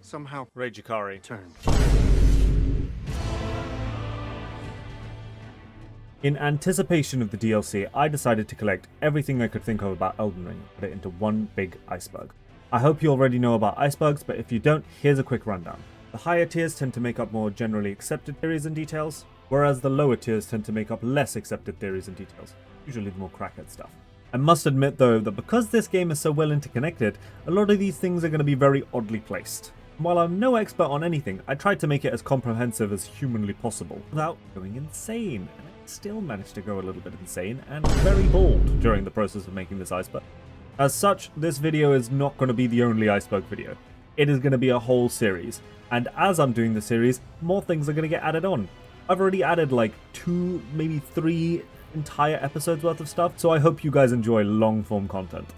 somehow Ragikari. turned. In anticipation of the DLC, I decided to collect everything I could think of about Eldenring and put it into one big iceberg. I hope you already know about icebergs, but if you don't, here's a quick rundown. The higher tiers tend to make up more generally accepted theories and details, whereas the lower tiers tend to make up less accepted theories and details, usually the more crackhead stuff. I must admit though that because this game is so well interconnected, a lot of these things are going to be very oddly placed. While I'm no expert on anything, I tried to make it as comprehensive as humanly possible without going insane, and I still managed to go a little bit insane and very bold during the process of making this iceberg. As such, this video is not going to be the only iceberg video. It is going to be a whole series, and as I'm doing the series, more things are going to get added on. I've already added like 2, maybe 3 entire episodes worth of stuff, so I hope you guys enjoy long-form content.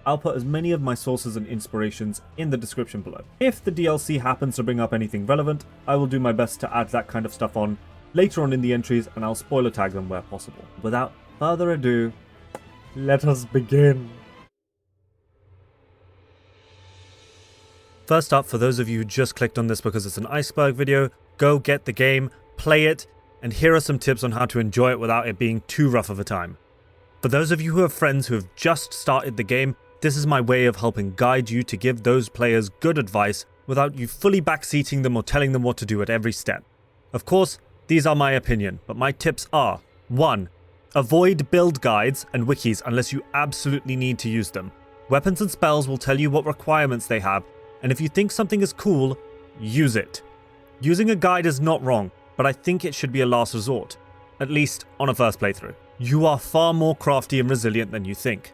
I'll put as many of my sources and inspirations in the description below. If the DLC happens to bring up anything relevant, I will do my best to add that kind of stuff on later on in the entries, and I'll spoiler tag them where possible. Without further ado, let us begin. First up, for those of you who just clicked on this because it's an iceberg video, go get the game, play it, and here are some tips on how to enjoy it without it being too rough of a time. For those of you who have friends who have just started the game, this is my way of helping guide you to give those players good advice without you fully backseating them or telling them what to do at every step. Of course, these are my opinion, but my tips are: 1. Avoid build guides and wikis unless you absolutely need to use them. Weapons and spells will tell you what requirements they have, and if you think something is cool, use it. Using a guide is not wrong, but I think it should be a last resort, at least on a first playthrough. You are far more crafty and resilient than you think.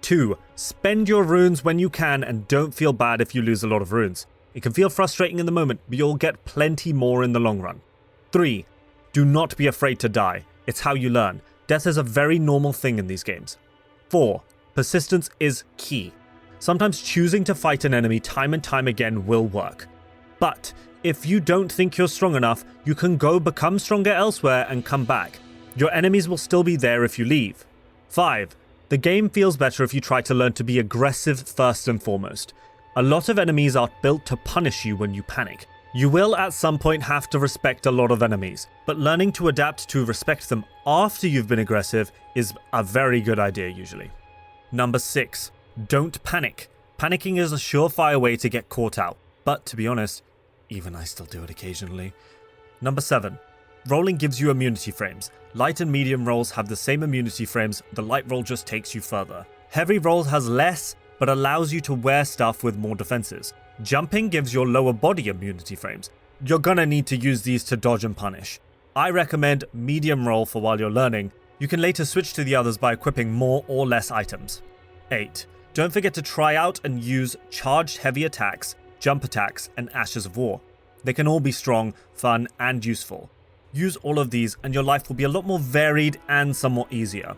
2. Spend your runes when you can and don't feel bad if you lose a lot of runes. It can feel frustrating in the moment, but you'll get plenty more in the long run. 3. Do not be afraid to die. It's how you learn. Death is a very normal thing in these games. 4. Persistence is key. Sometimes choosing to fight an enemy time and time again will work. But if you don't think you're strong enough, you can go become stronger elsewhere and come back. Your enemies will still be there if you leave. 5. The game feels better if you try to learn to be aggressive first and foremost. A lot of enemies are built to punish you when you panic. You will at some point have to respect a lot of enemies, but learning to adapt to respect them after you've been aggressive is a very good idea usually. Number 6. Don't panic. Panicking is a surefire way to get caught out, but to be honest, even I still do it occasionally. Number 7. Rolling gives you immunity frames. Light and medium rolls have the same immunity frames, the light roll just takes you further. Heavy roll has less, but allows you to wear stuff with more defenses. Jumping gives your lower body immunity frames. You're gonna need to use these to dodge and punish. I recommend medium roll for while you're learning. You can later switch to the others by equipping more or less items. 8. Don't forget to try out and use charged heavy attacks, jump attacks, and Ashes of War. They can all be strong, fun, and useful. Use all of these and your life will be a lot more varied and somewhat easier.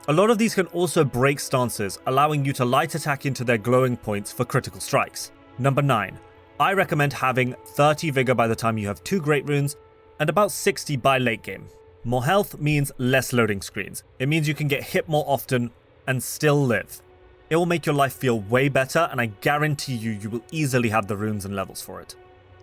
A lot of these can also break stances, allowing you to light attack into their glowing points for critical strikes. Number 9. I recommend having 30 vigor by the time you have 2 great runes, and about 60 by late game. More health means less loading screens. It means you can get hit more often and still live. It will make your life feel way better, and I guarantee you will easily have the runes and levels for it.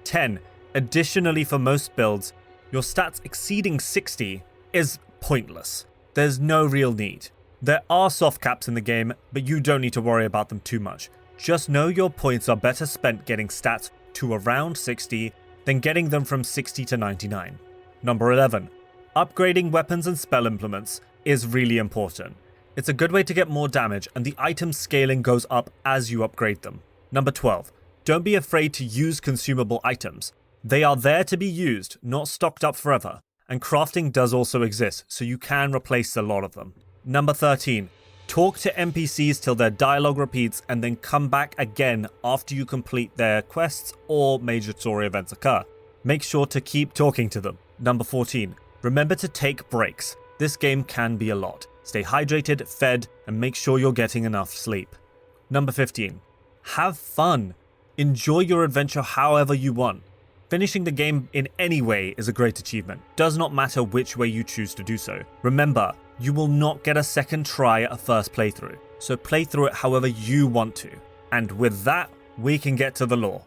10. Additionally, for most builds, your stats exceeding 60 is pointless. There's no real need. There are soft caps in the game, but you don't need to worry about them too much. Just know your points are better spent getting stats to around 60 than getting them from 60 to 99. Number 11. Upgrading weapons and spell implements is really important. It's a good way to get more damage, and the item scaling goes up as you upgrade them. Number 12. Don't be afraid to use consumable items. They are there to be used, not stocked up forever, and crafting does also exist, so you can replace a lot of them. Number 13. Talk to NPCs till their dialogue repeats and then come back again after you complete their quests or major story events occur. Make sure to keep talking to them. Number 14. Remember to take breaks. This game can be a lot. Stay hydrated, fed, and make sure you're getting enough sleep. Number 15. Have fun. Enjoy your adventure however you want. Finishing the game in any way is a great achievement. Does not matter which way you choose to do so. Remember, you will not get a second try at a first playthrough, so play through it however you want to. And with that, we can get to the lore.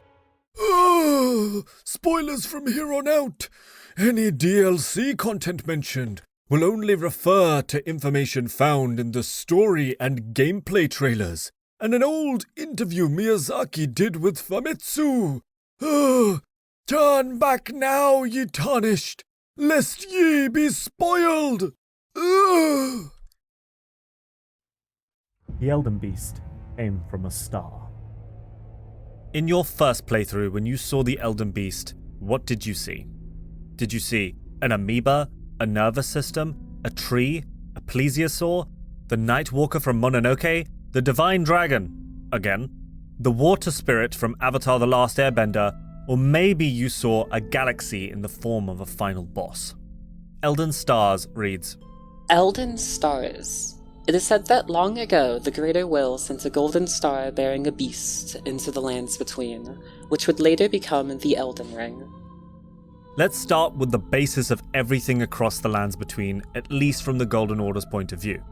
Spoilers from here on out. Any DLC content mentioned will only refer to information found in the story and gameplay trailers, and an old interview Miyazaki did with Famitsu. Turn back now, ye tarnished, lest ye be spoiled. The Elden Beast came from a star. In your first playthrough, when you saw the Elden Beast, what did you see? Did you see an amoeba, a nervous system, a tree, a plesiosaur, the Night Walker from Mononoke, the Divine Dragon, again, the Water Spirit from Avatar: The Last Airbender, or maybe you saw a galaxy in the form of a final boss? Elden Stars reads, Elden Stars. It is said that long ago the Greater Will sent a golden star bearing a beast into the lands between, which would later become the Eldenring. Let's start with the basis of everything across the lands between, at least from the Golden Order's point of view.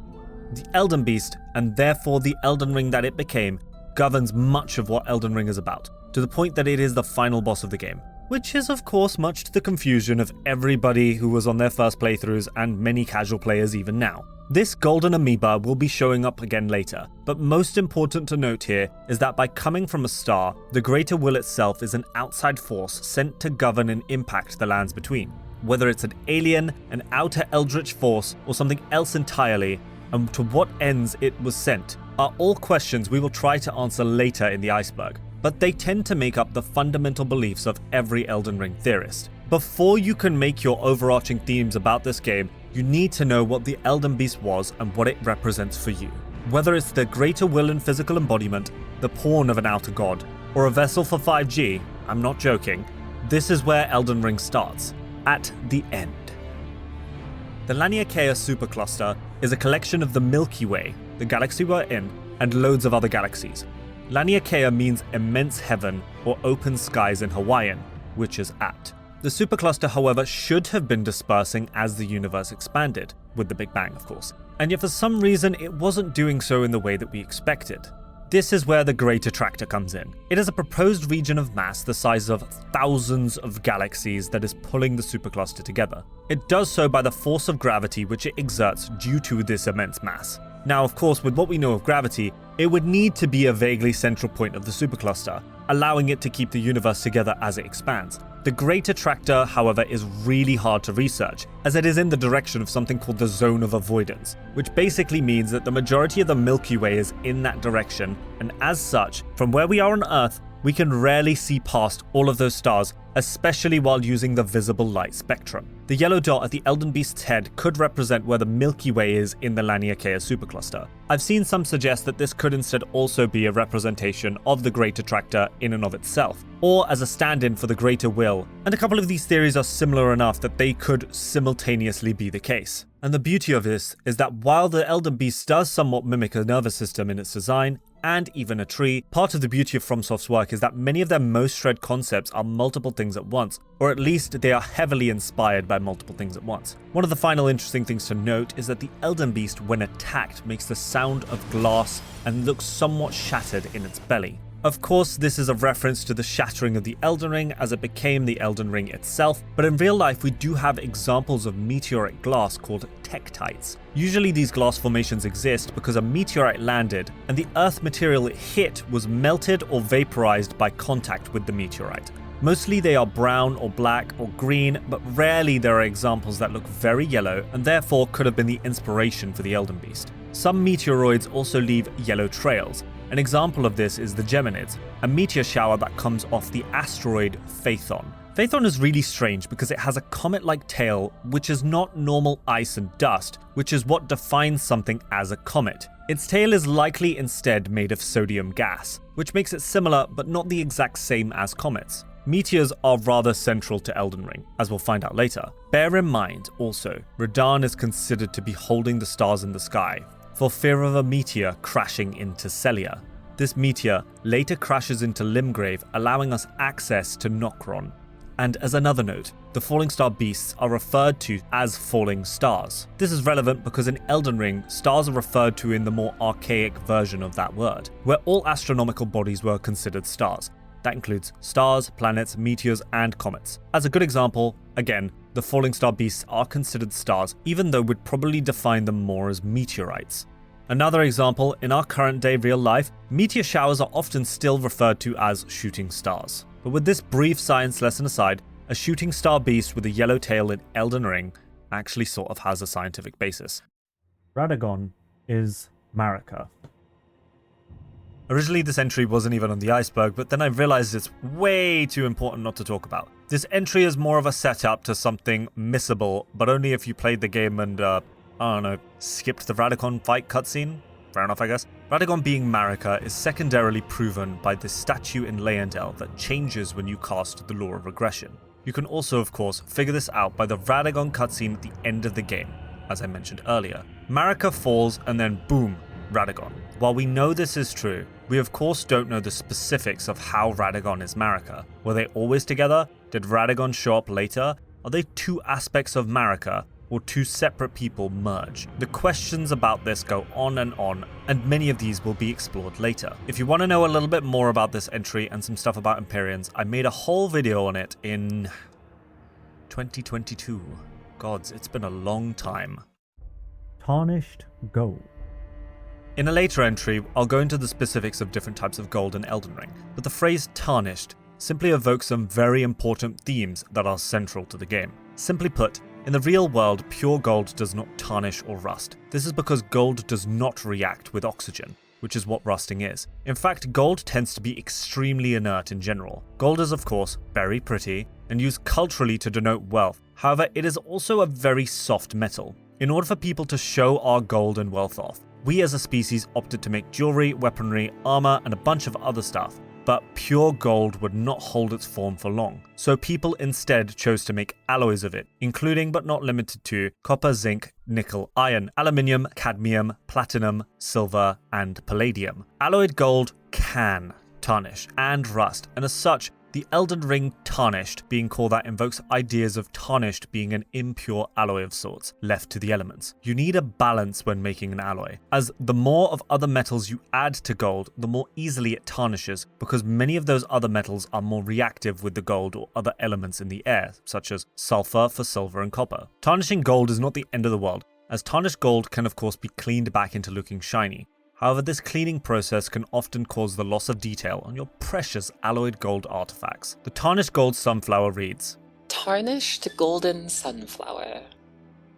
The Elden Beast, and therefore the Elden Ring that it became, governs much of what Elden Ring is about, to the point that it is the final boss of the game, which is of course much to the confusion of everybody who was on their first playthroughs and many casual players even now. This golden amoeba will be showing up again later, but most important to note here is that by coming from a star, the Greater Will itself is an outside force sent to govern and impact the lands between. Whether it's an alien, an outer eldritch force, or something else entirely, and to what ends it was sent, are all questions we will try to answer later in the Iceberg, but they tend to make up the fundamental beliefs of every Elden Ring theorist. Before you can make your overarching themes about this game, you need to know what the Elden Beast was and what it represents for you. Whether it's the greater will and physical embodiment, the pawn of an outer god, or a vessel for 5G, I'm not joking, this is where Elden Ring starts, at the end. The Laniakea supercluster is a collection of the Milky Way, the galaxy we're in, and loads of other galaxies. Laniakea means immense heaven or open skies in Hawaiian, which is at. The supercluster, however, should have been dispersing as the universe expanded, with the Big Bang of course, and yet for some reason it wasn't doing so in the way that we expected. This is where the Great Attractor comes in. It is a proposed region of mass the size of thousands of galaxies that is pulling the supercluster together. It does so by the force of gravity which it exerts due to this immense mass. Now of course, with what we know of gravity, it would need to be a vaguely central point of the supercluster, allowing it to keep the universe together as it expands. The Great Attractor, however, is really hard to research, as it is in the direction of something called the Zone of Avoidance, which basically means that the majority of the Milky Way is in that direction, and as such, from where we are on Earth, we can rarely see past all of those stars, especially while using the visible light spectrum. The yellow dot at the Elden Beast's head could represent where the Milky Way is in the Laniakea supercluster. I've seen some suggest that this could instead also be a representation of the Great Attractor in and of itself, or as a stand-in for the Greater Will, and a couple of these theories are similar enough that they could simultaneously be the case. And the beauty of this is that while the Elden Beast does somewhat mimic a nervous system in its design, and even a tree, part of the beauty of FromSoft's work is that many of their most shred concepts are multiple things at once, or at least they are heavily inspired by multiple things at once. One of the final interesting things to note is that the Elden Beast, when attacked, makes the sound of glass and looks somewhat shattered in its belly. Of course, this is a reference to the shattering of the Elden Ring as it became the Elden Ring itself, but in real life we do have examples of meteoric glass called tektites. Usually these glass formations exist because a meteorite landed and the earth material it hit was melted or vaporized by contact with the meteorite. Mostly they are brown or black or green, but rarely there are examples that look very yellow and therefore could have been the inspiration for the Elden Beast. Some meteoroids also leave yellow trails. An example of this is the Geminids, a meteor shower that comes off the asteroid Phaethon. Phaethon is really strange because it has a comet-like tail which is not normal ice and dust, which is what defines something as a comet. Its tail is likely instead made of sodium gas, which makes it similar but not the exact same as comets. Meteors are rather central to Elden Ring, as we'll find out later. Bear in mind, also, Radahn is considered to be holding the stars in the sky, for fear of a meteor crashing into Celia. This meteor later crashes into Limgrave, allowing us access to Nokron. And as another note, the falling star beasts are referred to as falling stars. This is relevant because in Elden Ring, stars are referred to in the more archaic version of that word, where all astronomical bodies were considered stars. That includes stars, planets, meteors, and comets. As a good example, again, the falling star beasts are considered stars, even though we'd probably define them more as meteorites. Another example, in our current day real life, meteor showers are often still referred to as shooting stars. But with this brief science lesson aside, a shooting star beast with a yellow tail in Eldenring actually sort of has a scientific basis. Radagon is Marika. Originally this entry wasn't even on the Iceberg, but then I realized it's way too important not to talk about. This entry is more of a setup to something missable, but only if you played the game and, skipped the Radagon fight cutscene? Fair enough, I guess. Radagon being Marika is secondarily proven by this statue in Leonard that changes when you cast the Law of Regression. You can also, of course, figure this out by the Radagon cutscene at the end of the game, as I mentioned earlier. Marika falls and then boom, Radagon. While we know this is true, we of course don't know the specifics of how Radagon is Marika. Were they always together? Did Radagon show up later? Are they two aspects of Marika, or two separate people merge? The questions about this go on, and many of these will be explored later. If you want to know a little bit more about this entry and some stuff about Empyreans, I made a whole video on it in 2022. Gods, it's been a long time. Tarnished Gold. In a later entry, I'll go into the specifics of different types of gold in Eldenring, but the phrase tarnished simply evokes some very important themes that are central to the game. Simply put, in the real world, pure gold does not tarnish or rust. This is because gold does not react with oxygen, which is what rusting is. In fact, gold tends to be extremely inert in general. Gold is, of course, very pretty and used culturally to denote wealth. However, it is also a very soft metal. In order for people to show our gold and wealth off, we as a species opted to make jewelry, weaponry, armor, and a bunch of other stuff. But pure gold would not hold its form for long, so people instead chose to make alloys of it, including but not limited to copper, zinc, nickel, iron, aluminium, cadmium, platinum, silver, and palladium. Alloyed gold can tarnish and rust, and as such, the Elden Ring Tarnished being called that invokes ideas of tarnished being an impure alloy of sorts, left to the elements. You need a balance when making an alloy, as the more of other metals you add to gold, the more easily it tarnishes, because many of those other metals are more reactive with the gold or other elements in the air, such as sulfur for silver and copper. Tarnishing gold is not the end of the world, as tarnished gold can of course be cleaned back into looking shiny. However, this cleaning process can often cause the loss of detail on your precious alloyed gold artifacts. The Tarnished Gold Sunflower reads, Tarnished golden sunflower.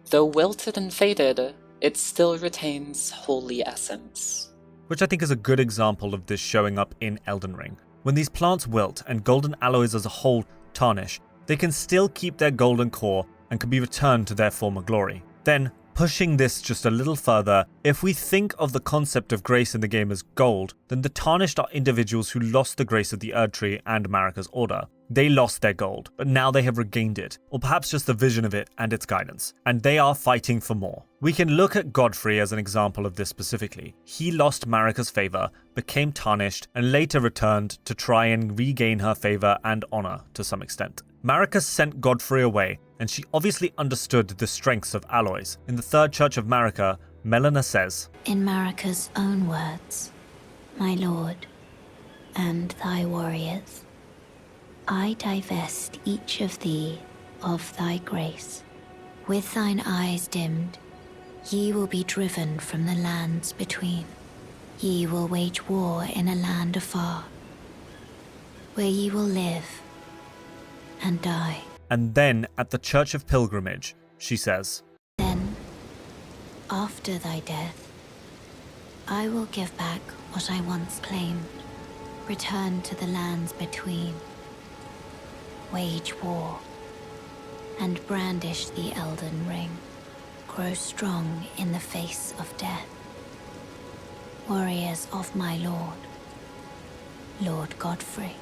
Though wilted and faded, it still retains holy essence. which I think is a good example of this showing up in Elden Ring. When these plants wilt and golden alloys as a whole tarnish, they can still keep their golden core and can be returned to their former glory. Then, pushing this just a little further, if we think of the concept of grace in the game as gold, then the Tarnished are individuals who lost the grace of the Erdtree and Marika's order. They lost their gold, but now they have regained it, or perhaps just the vision of it and its guidance, and they are fighting for more. We can look at Godfrey as an example of this specifically. He lost Marika's favor, became tarnished, and later returned to try and regain her favor and honor to some extent. Marika sent Godfrey away, and she obviously understood the strengths of alloys. In the Third Church of Marika, Malenia says, In Marika's own words, my lord, and thy warriors, I divest each of thee of thy grace. With thine eyes dimmed, ye will be driven from the lands between. Ye will wage war in a land afar, where ye will live and die. And then at the Church of Pilgrimage, she says, Then, after thy death, I will give back what I once claimed, return to the lands between, wage war, and brandish the Elden Ring, grow strong in the face of death. Warriors of my lord, Lord Godfrey.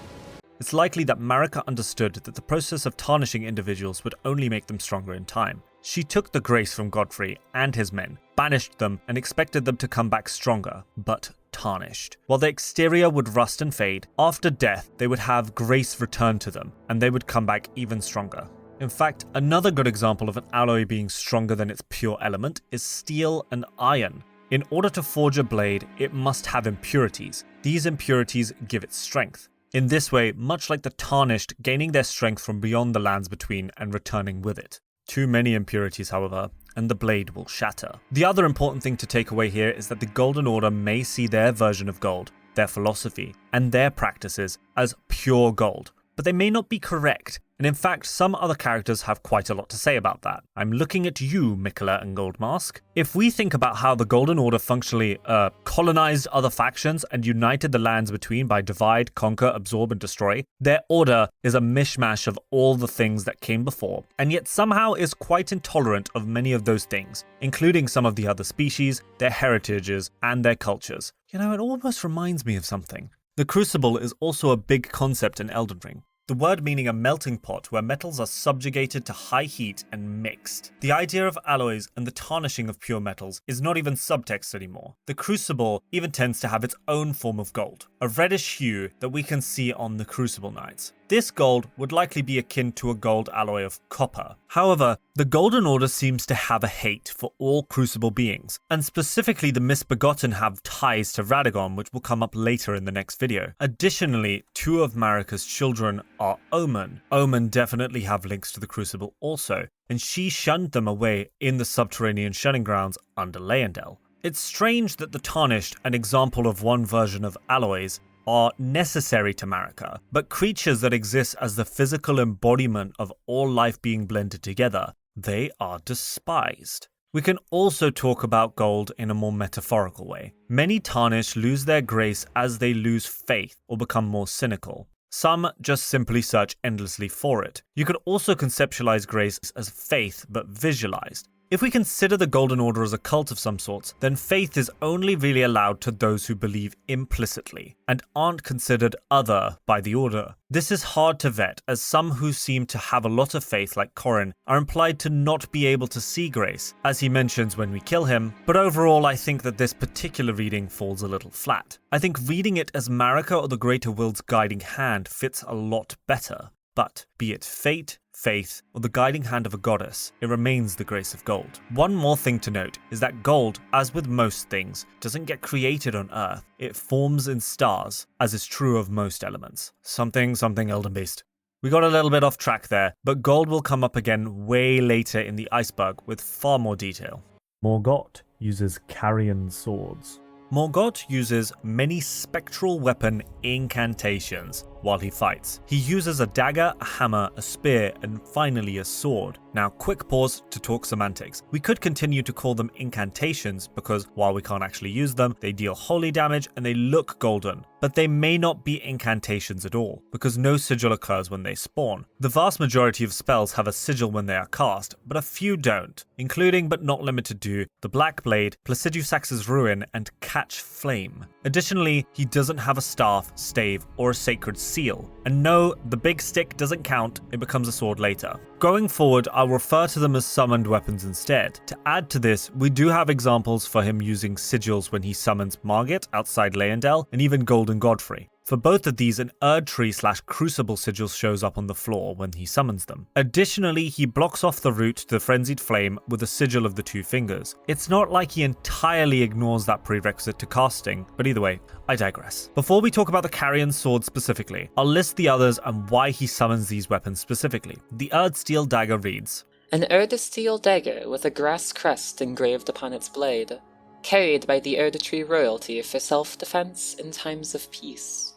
It's likely that Marika understood that the process of tarnishing individuals would only make them stronger in time. She took the grace from Godfrey and his men, banished them, and expected them to come back stronger, but tarnished. While the exterior would rust and fade, after death they would have grace returned to them, and they would come back even stronger. In fact, another good example of an alloy being stronger than its pure element is steel and iron. In order to forge a blade, it must have impurities. These impurities give it strength. In this way, much like the Tarnished, gaining their strength from beyond the lands between and returning with it. Too many impurities, however, and the blade will shatter. The other important thing to take away here is that the Golden Order may see their version of gold, their philosophy, and their practices as pure gold, but they may not be correct, and in fact some other characters have quite a lot to say about that. I'm looking at you, Miquella and Goldmask. If we think about how the Golden Order functionally colonized other factions and united the lands between by divide, conquer, absorb, and destroy, their order is a mishmash of all the things that came before, and yet somehow is quite intolerant of many of those things, including some of the other species, their heritages, and their cultures. You know, it almost reminds me of something. The crucible is also a big concept in Eldenring. The word meaning a melting pot where metals are subjugated to high heat and mixed. The idea of alloys and the tarnishing of pure metals is not even subtext anymore. The crucible even tends to have its own form of gold, a reddish hue that we can see on the Crucible Knights. This gold would likely be akin to a gold alloy of copper. However, the Golden Order seems to have a hate for all Crucible beings, and specifically the Misbegotten have ties to Radagon, which will come up later in the next video. Additionally, 2 of Marika's children are Omen. Omen definitely have links to the Crucible also, and she shunned them away in the subterranean shunning grounds under Leondel. It's strange that the Tarnished, an example of one version of alloys, are necessary to Marika, but creatures that exist as the physical embodiment of all life being blended together, they are despised. We can also talk about gold in a more metaphorical way. Many Tarnished lose their grace as they lose faith or become more cynical. Some just simply search endlessly for it. You could also conceptualize grace as faith but visualized. If we consider the Golden Order as a cult of some sorts, then faith is only really allowed to those who believe implicitly, and aren't considered other by the Order. This is hard to vet, as some who seem to have a lot of faith, like Carian, are implied to not be able to see grace, as he mentions when we kill him, but overall I think that this particular reading falls a little flat. I think reading it as Marika or the Greater Will's guiding hand fits a lot better, but be it fate, faith, or the guiding hand of a goddess, it remains the grace of gold. One more thing to note is that gold, as with most things, doesn't get created on Earth. It forms in stars, as is true of most elements. Something Elden Beast. We got a little bit off track there, but gold will come up again way later in the Iceberg with far more detail. Morgott uses Carian swords. Morgott uses many spectral weapon incantations while he fights. He uses a dagger, a hammer, a spear, and finally a sword. Now, quick pause to talk semantics. We could continue to call them incantations because while we can't actually use them, they deal holy damage and they look golden. But they may not be incantations at all, because no sigil occurs when they spawn. The vast majority of spells have a sigil when they are cast, but a few don't, including but not limited to the Black Blade, Placidusax's Ruin, and Catch Flame. Additionally, he doesn't have a staff, stave, or a sacred seal. And no, the big stick doesn't count, it becomes a sword later. Going forward, I'll refer to them as summoned weapons instead. To add to this, we do have examples for him using sigils when he summons Morgott outside Leondel, and even Golden Godfrey. For both of these, an erdtree/crucible sigil shows up on the floor when he summons them. Additionally, he blocks off the route to the frenzied flame with a sigil of the 2 fingers. It's not like he entirely ignores that prerequisite to casting, but either way, I digress. Before we talk about the Carian sword specifically, I'll list the others and why he summons these weapons specifically. The Erdsteel dagger reads, An erdsteel dagger with a grass crest engraved upon its blade, carried by the erdtree royalty for self-defense in times of peace.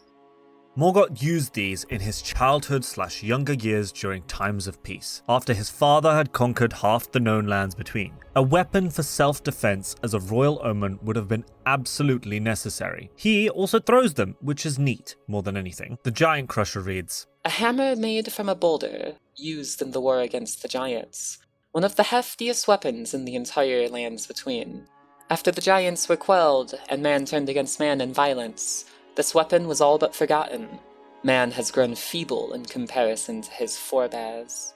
Morgott used these in his childhood/younger years during times of peace, after his father had conquered half the known lands between. A weapon for self-defense as a royal omen would have been absolutely necessary. He also throws them, which is neat, more than anything. The Giant Crusher reads, A hammer made from a boulder, used in the war against the giants, one of the heftiest weapons in the entire lands between. After the giants were quelled, and man turned against man in violence, this weapon was all but forgotten. Man has grown feeble in comparison to his forebears.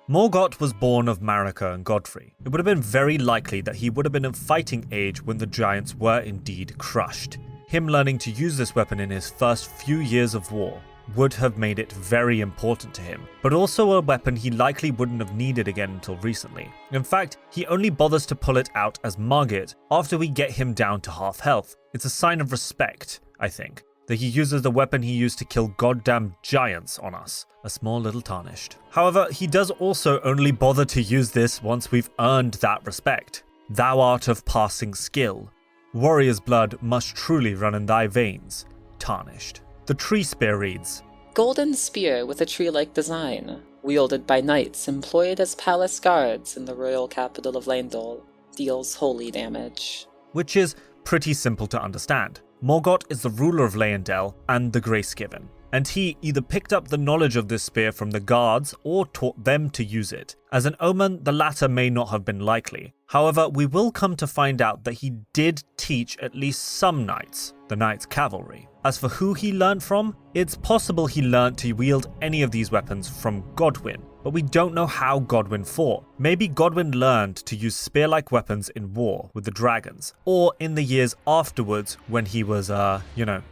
Morgott was born of Marika and Godfrey. It would have been very likely that he would have been in fighting age when the giants were indeed crushed. Him learning to use this weapon in his first few years of war would have made it very important to him, but also a weapon he likely wouldn't have needed again until recently. In fact, he only bothers to pull it out as Morgott after we get him down to half health. It's a sign of respect, I think. that he uses the weapon he used to kill goddamn giants on us, a small little Tarnished. However, he does also only bother to use this once we've earned that respect. Thou art of passing skill. Warrior's blood must truly run in thy veins. Tarnished. The tree spear reads, Golden spear with a tree-like design, wielded by knights employed as palace guards in the royal capital of Leyndell, deals holy damage. which is pretty simple to understand. Morgott is the ruler of Leyndell and the Grace Given, and he either picked up the knowledge of this spear from the guards or taught them to use it. As an omen, the latter may not have been likely. However, we will come to find out that he did teach at least some knights, the Knights Cavalry. As for who he learned from, it's possible he learned to wield any of these weapons from Godwyn, but we don't know how Godwyn fought. Maybe Godwyn learned to use spear-like weapons in war with the dragons, or in the years afterwards when he was,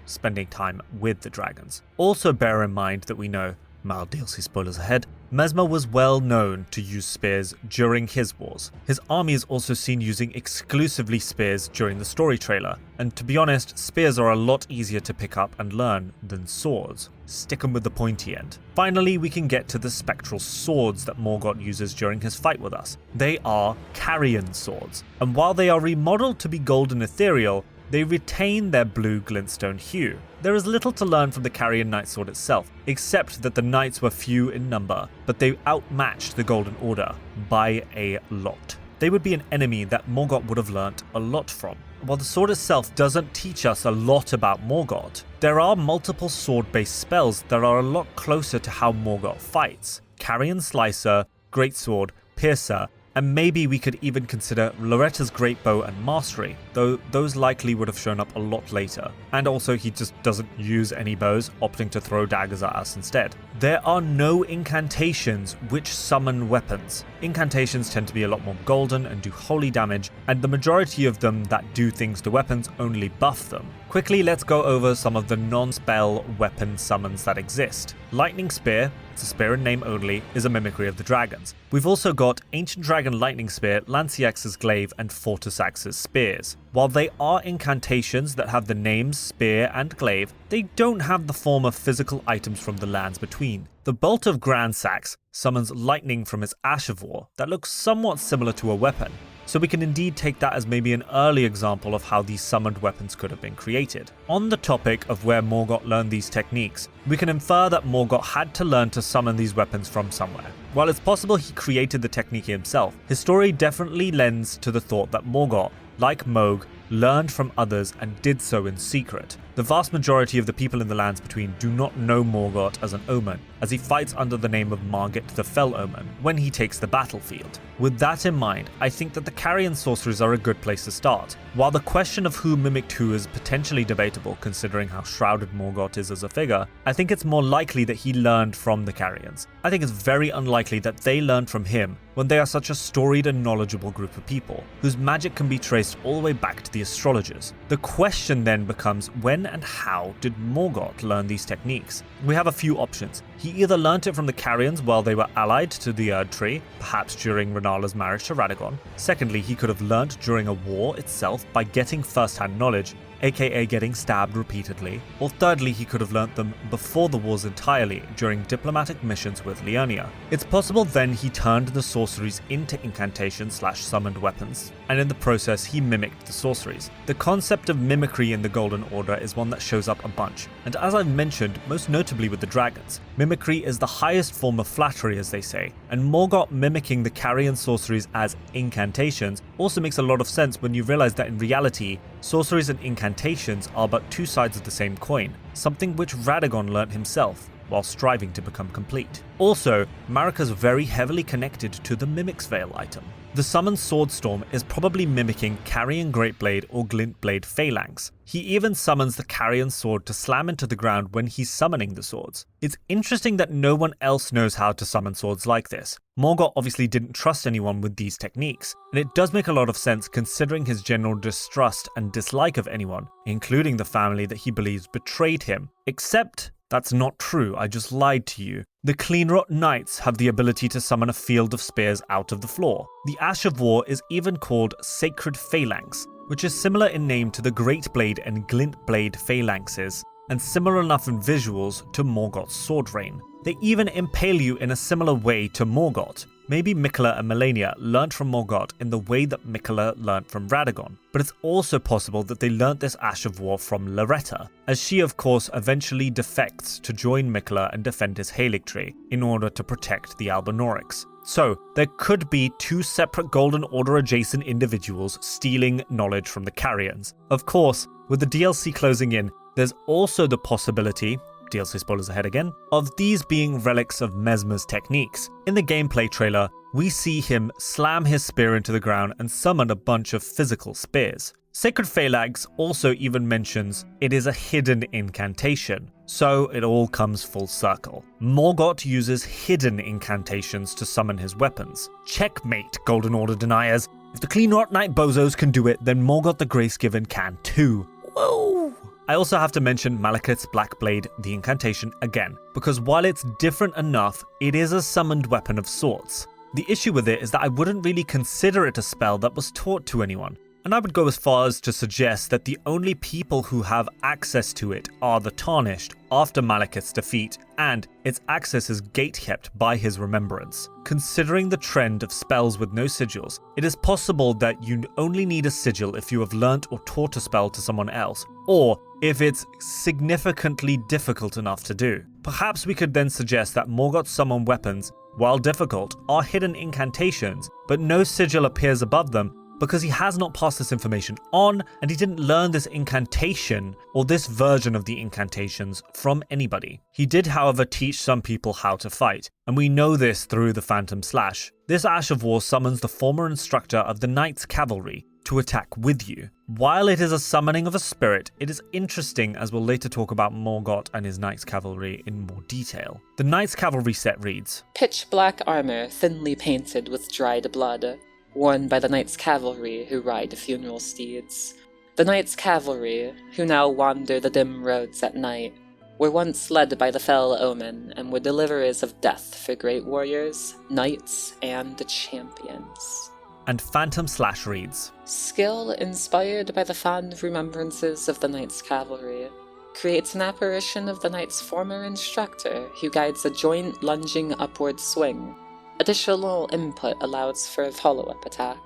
spending time with the dragons. Also bear in mind that we know, mild DLC spoilers ahead, Mesmer was well known to use spears during his wars. His army is also seen using exclusively spears during the story trailer, and to be honest, spears are a lot easier to pick up and learn than swords. Stick 'em with the pointy end. Finally, we can get to the spectral swords that Morgott uses during his fight with us. They are Carian swords, and while they are remodeled to be golden ethereal, they retain their blue glintstone hue. There is little to learn from the Carian Knight Sword itself, except that the knights were few in number, but they outmatched the Golden Order by a lot. They would be an enemy that Morgott would have learnt a lot from. While the sword itself doesn't teach us a lot about Morgott, there are multiple sword-based spells that are a lot closer to how Morgott fights. Carian Slicer, Greatsword, Piercer, and maybe we could even consider Loretta's Great Bow and Mastery, though those likely would have shown up a lot later. And also he just doesn't use any bows, opting to throw daggers at us instead. There are no incantations which summon weapons. Incantations tend to be a lot more golden and do holy damage, and the majority of them that do things to weapons only buff them. Quickly, let's go over some of the non-spell weapon summons that exist. Lightning Spear, it's a spear in name only, is a mimicry of the dragons. We've also got Ancient Dragon Lightning Spear, Lanciax's Glaive, and Fortisax's Spears. While they are incantations that have the names Spear and Glaive, they don't have the form of physical items from the lands between. The Bolt of Grandsax summons lightning from its Ash of War that looks somewhat similar to a weapon, so we can indeed take that as maybe an early example of how these summoned weapons could have been created. On the topic of where Morgott learned these techniques, we can infer that Morgott had to learn to summon these weapons from somewhere. While it's possible he created the technique himself, his story definitely lends to the thought that Morgott, like Mohg, learned from others and did so in secret. The vast majority of the people in the lands between do not know Morgott as an omen, as he fights under the name of Margit the Fell Omen when he takes the battlefield. With that in mind, I think that the Carian sorceries are a good place to start. While the question of who mimicked who is potentially debatable considering how shrouded Morgott is as a figure, I think it's more likely that he learned from the Carians. I think it's very unlikely that they learned from him when they are such a storied and knowledgeable group of people, whose magic can be traced all the way back to the astrologers. The question then becomes, when and how did Morgott learn these techniques? We have a few options. He either learnt it from the Carians while they were allied to the erdtree, perhaps during Renala's marriage to Radagon. Secondly, he could have learnt during a war itself by getting first-hand knowledge, aka getting stabbed repeatedly. Or thirdly, he could have learnt them before the wars entirely, during diplomatic missions with Leonia. It's possible then he turned the sorceries into incantations/summoned weapons, and in the process he mimicked the sorceries. The concept of mimicry in the Golden Order is one that shows up a bunch, and as I've mentioned, most notably with the dragons, mimicry is the highest form of flattery, as they say, and Morgott mimicking the Carian sorceries as incantations also makes a lot of sense when you realize that in reality, sorceries and incantations are but two sides of the same coin, something which Radagon learnt himself while striving to become complete. Also, Marika's very heavily connected to the Mimic's Veil item. The summoned Swordstorm is probably mimicking Carian Greatblade or Glintblade Phalanx. He even summons the Carian sword to slam into the ground when he's summoning the swords. It's interesting that no one else knows how to summon swords like this. Morgott obviously didn't trust anyone with these techniques, and it does make a lot of sense considering his general distrust and dislike of anyone, including the family that he believes betrayed him. Except that's not true, I just lied to you. The Cleanrot Knights have the ability to summon a field of spears out of the floor. The Ash of War is even called Sacred Phalanx, which is similar in name to the Great Blade and Glint Blade Phalanxes, and similar enough in visuals to Morgott's sword rain. They even impale you in a similar way to Morgott. Maybe Miquella and Malenia learnt from Morgott in the way that Miquella learnt from Radagon, but it's also possible that they learnt this Ash of War from Loretta, as she of course eventually defects to join Miquella and defend his Haligtree in order to protect the Albinaurics. So, there could be two separate Golden Order adjacent individuals stealing knowledge from the Carians. Of course, with the DLC closing in, there's also the possibility, DLC spoilers ahead again, of these being relics of Mesmer's techniques. In the gameplay trailer, we see him slam his spear into the ground and summon a bunch of physical spears. Sacred Phalanx also even mentions it is a hidden incantation, so it all comes full circle. Morgott uses hidden incantations to summon his weapons. Checkmate, Golden Order deniers. If the Clean Rock Knight bozos can do it, then Morgott the Gracegiven can too. Whoa! I also have to mention Malekith's Black Blade, the incantation, again, because while it's different enough, it is a summoned weapon of sorts. The issue with it is that I wouldn't really consider it a spell that was taught to anyone, and I would go as far as to suggest that the only people who have access to it are the Tarnished after Malekith's defeat, and its access is gatekept by his remembrance. Considering the trend of spells with no sigils, it is possible that you only need a sigil if you have learnt or taught a spell to someone else, or if it's significantly difficult enough to do. Perhaps we could then suggest that Morgott's summon weapons, while difficult, are hidden incantations, but no sigil appears above them because he has not passed this information on, and he didn't learn this incantation or this version of the incantations from anybody. He did, however, teach some people how to fight, and we know this through the Phantom Slash. This Ash of War summons the former instructor of the Knights Cavalry to attack with you. While it is a summoning of a spirit, it is interesting as we'll later talk about Morgott and his Knights Cavalry in more detail. The Knights Cavalry set reads, Pitch black armor thinly painted with dried blood, worn by the Knights Cavalry who ride funeral steeds. The Knights Cavalry, who now wander the dim roads at night, were once led by the Fell Omen and were deliverers of death for great warriors, knights, and champions. And Phantom Slash reads, Skill inspired by the fond remembrances of the Knights Cavalry creates an apparition of the knight's former instructor who guides a joint lunging upward swing. Additional input allows for a follow-up attack.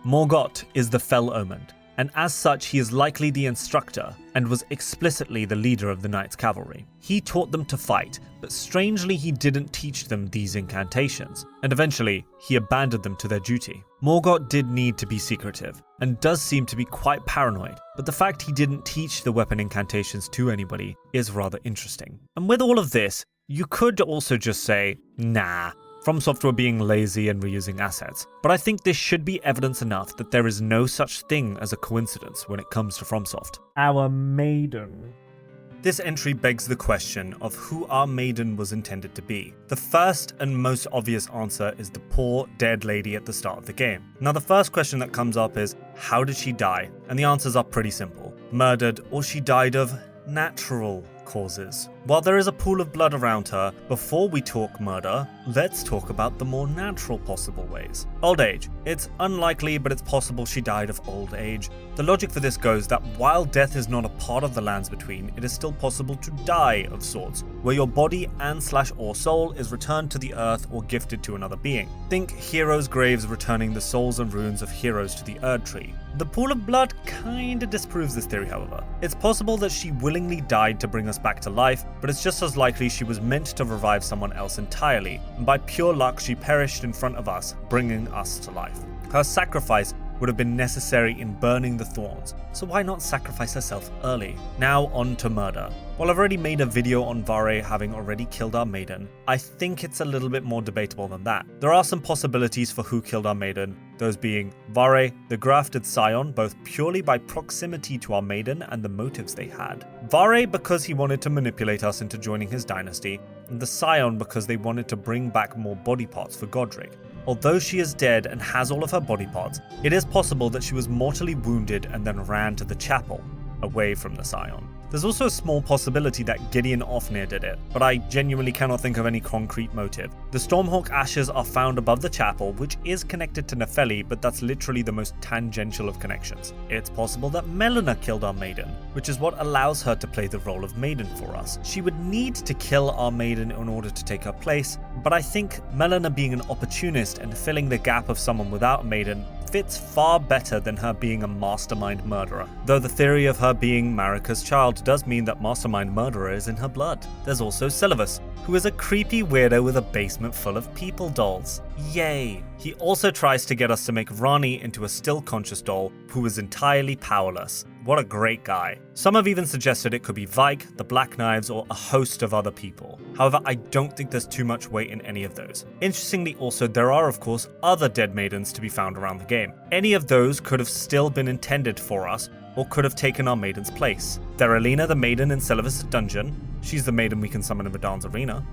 Morgott is the Fell Omened, and as such he is likely the instructor and was explicitly the leader of the Knights Cavalry. He taught them to fight, but strangely he didn't teach them these incantations, and eventually he abandoned them to their duty. Morgott did need to be secretive, and does seem to be quite paranoid, but the fact he didn't teach the weapon incantations to anybody is rather interesting. And with all of this, you could also just say, nah, FromSoft were being lazy and reusing assets, but I think this should be evidence enough that there is no such thing as a coincidence when it comes to FromSoft. Our Maiden. This entry begs the question of who our Maiden was intended to be. The first and most obvious answer is the poor, dead lady at the start of the game. Now the first question that comes up is, how did she die? And the answers are pretty simple. Murdered, or she died of natural causes. While there is a pool of blood around her, before we talk murder, let's talk about the more natural possible ways. Old age. It's unlikely, but it's possible she died of old age. The logic for this goes that while death is not a part of the Lands Between, it is still possible to die of sorts, where your body and/or soul is returned to the earth or gifted to another being. Think heroes' graves returning the souls and runes of heroes to the erdtree. The pool of blood kinda disproves this theory, however. It's possible that she willingly died to bring us back to life, but it's just as likely she was meant to revive someone else entirely, and by pure luck she perished in front of us, bringing us to life. Her sacrifice would have been necessary in burning the thorns, so why not sacrifice herself early? Now on to murder. While I've already made a video on Vare having already killed our Maiden, I think it's a little bit more debatable than that. There are some possibilities for who killed our Maiden, those being Vare, the grafted scion, both purely by proximity to our Maiden and the motives they had. Vare because he wanted to manipulate us into joining his dynasty, and the scion because they wanted to bring back more body parts for Godric. Although she is dead and has all of her body parts, it is possible that she was mortally wounded and then ran to the chapel, away from the scion. There's also a small possibility that Gideon Ofnir did it, but I genuinely cannot think of any concrete motive. The Stormhawk ashes are found above the chapel, which is connected to Nepheli, but that's literally the most tangential of connections. It's possible that Melina killed our Maiden, which is what allows her to play the role of Maiden for us. She would need to kill our Maiden in order to take her place, but I think Melina being an opportunist and filling the gap of someone without a Maiden fits far better than her being a mastermind murderer. Though the theory of her being Marika's child does mean that mastermind murderer is in her blood. There's also Silivus, who is a creepy weirdo with a basement full of people dolls. Yay! He also tries to get us to make Ranni into a still conscious doll who is entirely powerless. What a great guy. Some have even suggested it could be Vike, the Black Knives, or a host of other people. However, I don't think there's too much weight in any of those. Interestingly also, there are of course other dead maidens to be found around the game. Any of those could have still been intended for us, or could have taken our Maiden's place. Theralina the Maiden in Silivus' dungeon, she's the Maiden we can summon in Radahn's arena,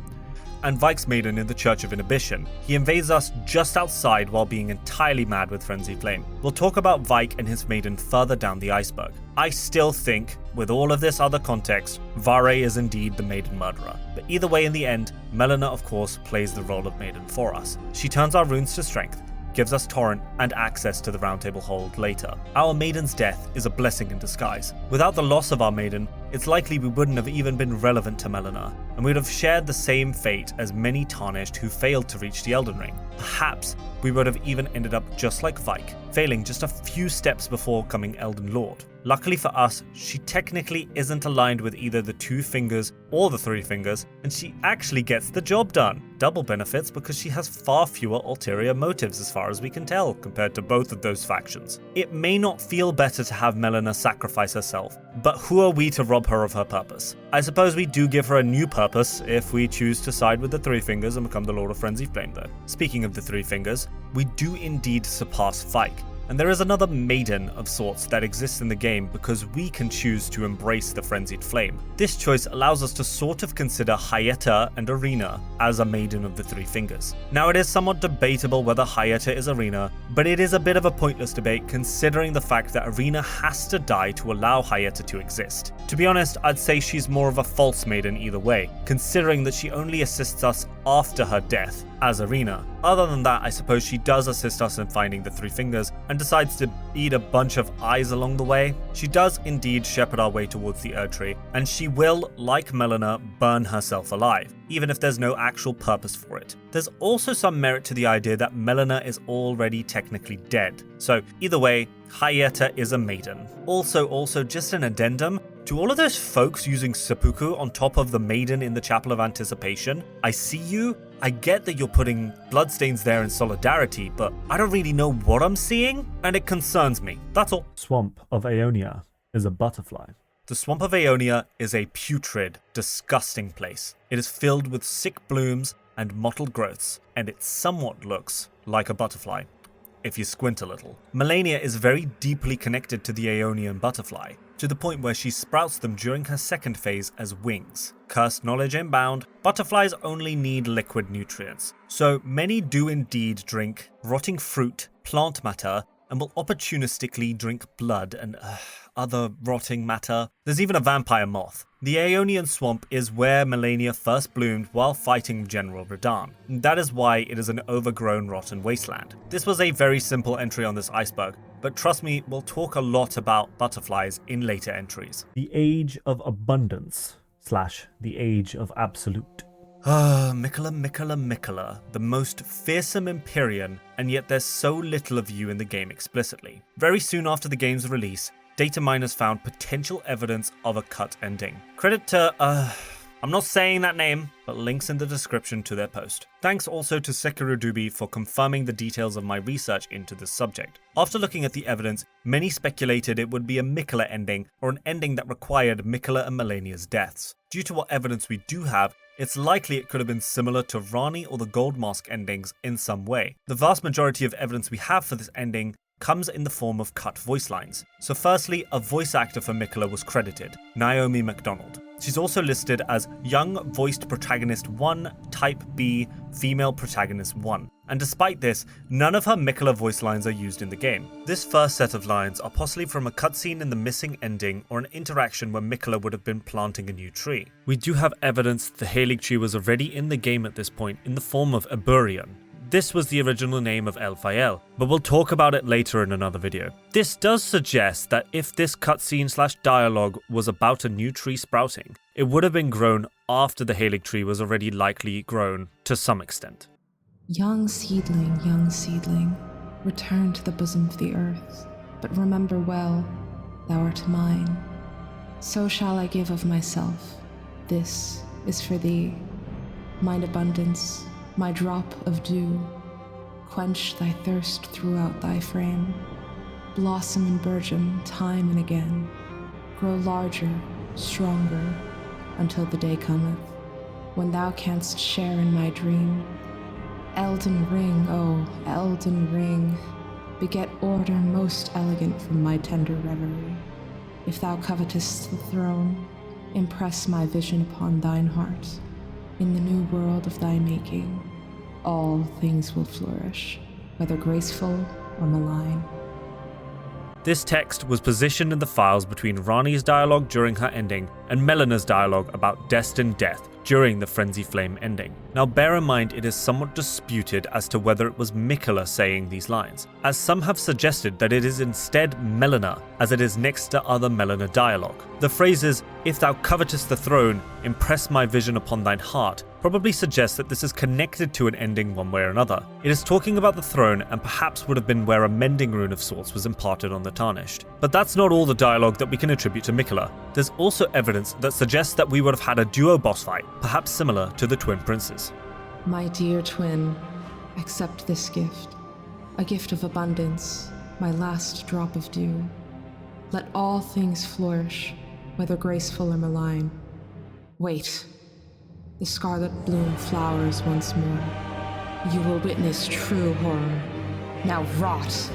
and Vike's Maiden in the Church of Inhibition. He invades us just outside while being entirely mad with Frenzied Flame. We'll talk about Vike and his Maiden further down the iceberg. I still think, with all of this other context, Vare is indeed the Maiden murderer. But either way, in the end, Melina of course plays the role of Maiden for us. She turns our runes to strength, gives us Torrent and access to the Roundtable Hold later. Our Maiden's death is a blessing in disguise. Without the loss of our Maiden, it's likely we wouldn't have even been relevant to Melina, and we'd have shared the same fate as many Tarnished who failed to reach the Eldenring. Perhaps we would have even ended up just like Vike, failing just a few steps before becoming Elden Lord. Luckily for us, she technically isn't aligned with either the 2 fingers or the 3 fingers, and she actually gets the job done. Double benefits because she has far fewer ulterior motives as far as we can tell compared to both of those factions. It may not feel better to have Melina sacrifice herself, but who are we to rob her of her purpose? I suppose we do give her a new purpose if we choose to side with the 3 fingers and become the Lord of Frenzied Flame though. Speaking of the 3 fingers, we do indeed surpass Vike. And there is another Maiden of sorts that exists in the game because we can choose to embrace the Frenzied Flame. This choice allows us to sort of consider Hyetta and Arena as a Maiden of the 3 fingers. Now it is somewhat debatable whether Hyetta is Arena, but it is a bit of a pointless debate considering the fact that Arena has to die to allow Hyetta to exist. To be honest, I'd say she's more of a false Maiden either way, considering that she only assists us after her death as Arena. Other than that, I suppose she does assist us in finding the 3 fingers and decides to eat a bunch of eyes along the way. She does indeed shepherd our way towards the erdtree, and she will, like Melina, burn herself alive, even if there's no actual purpose for it. There's also some merit to the idea that Melina is already technically dead. So either way, Hyetta is a Maiden. Also just an addendum, to all of those folks using seppuku on top of the Maiden in the Chapel of Anticipation, I see you. I get that you're putting bloodstains there in solidarity, but I don't really know what I'm seeing, and it concerns me. That's all. Swamp of Aeonia is a butterfly. The Swamp of Aeonia is a putrid, disgusting place. It is filled with sick blooms and mottled growths, and it somewhat looks like a butterfly, if you squint a little. Malenia is very deeply connected to the Aeonian butterfly, to the point where she sprouts them during her second phase as wings. Cursed knowledge inbound, butterflies only need liquid nutrients. So many do indeed drink rotting fruit, plant matter, and will opportunistically drink blood and other rotting matter. There's even a vampire moth. The Aeonian swamp is where Malenia first bloomed while fighting General Radahn. That is why it is an overgrown, rotten wasteland. This was a very simple entry on this iceberg, but trust me, we'll talk a lot about butterflies in later entries. The Age of Abundance / the Age of Absolute. Miquella, the most fearsome Empyrean, and yet there's so little of you in the game explicitly. Very soon after the game's release, data miners found potential evidence of a cut ending. Credit to, I'm not saying that name, but links in the description to their post. Thanks also to Sekiro dubi for confirming the details of my research into this subject. After looking at the evidence, many speculated it would be a Miquella ending, or an ending that required Miquella and Malenia's deaths. Due to what evidence we do have, it's likely it could have been similar to Ranni or the Gold Mask endings in some way. The vast majority of evidence we have for this ending comes in the form of cut voice lines. So firstly, a voice actor for Miquella was credited, Naomi MacDonald. She's also listed as Young Voiced Protagonist 1, Type B, Female Protagonist 1. And despite this, none of her Miquella voice lines are used in the game. This first set of lines are possibly from a cutscene in the missing ending or an interaction where Miquella would have been planting a new tree. We do have evidence the Halig tree was already in the game at this point in the form of Eburion. This was the original name of Elfayel, but we'll talk about it later in another video. This does suggest that if this cutscene/dialogue was about a new tree sprouting, it would have been grown after the Halig tree was already likely grown to some extent. Young seedling, return to the bosom of the earth, but remember well, thou art mine. So shall I give of myself. This is for thee, mine abundance, my drop of dew. Quench thy thirst throughout thy frame. Blossom and burgeon time and again. Grow larger, stronger, until the day cometh, when thou canst share in my dream. Eldenring, oh, Eldenring, beget order most elegant from my tender reverie. If thou covetest the throne, impress my vision upon thine heart. In the new world of thy making, all things will flourish, whether graceful or malign. This text was positioned in the files between Ranni's dialogue during her ending and Melena's dialogue about destined death during the Frenzy Flame ending. Now bear in mind it is somewhat disputed as to whether it was Miquella saying these lines, as some have suggested that it is instead Melena, as it is next to other Melena dialogue. The phrases, "If thou covetest the throne, impress my vision upon thine heart," probably suggests that this is connected to an ending one way or another. It is talking about the throne and perhaps would have been where a mending rune of sorts was imparted on the Tarnished. But that's not all the dialogue that we can attribute to Miquella. There's also evidence that suggests that we would have had a duo boss fight, perhaps similar to the Twin Princes. My dear twin, accept this gift, a gift of abundance, my last drop of dew. Let all things flourish, whether graceful or malign. Wait, the scarlet bloom flowers once more. You will witness true horror. Now rot!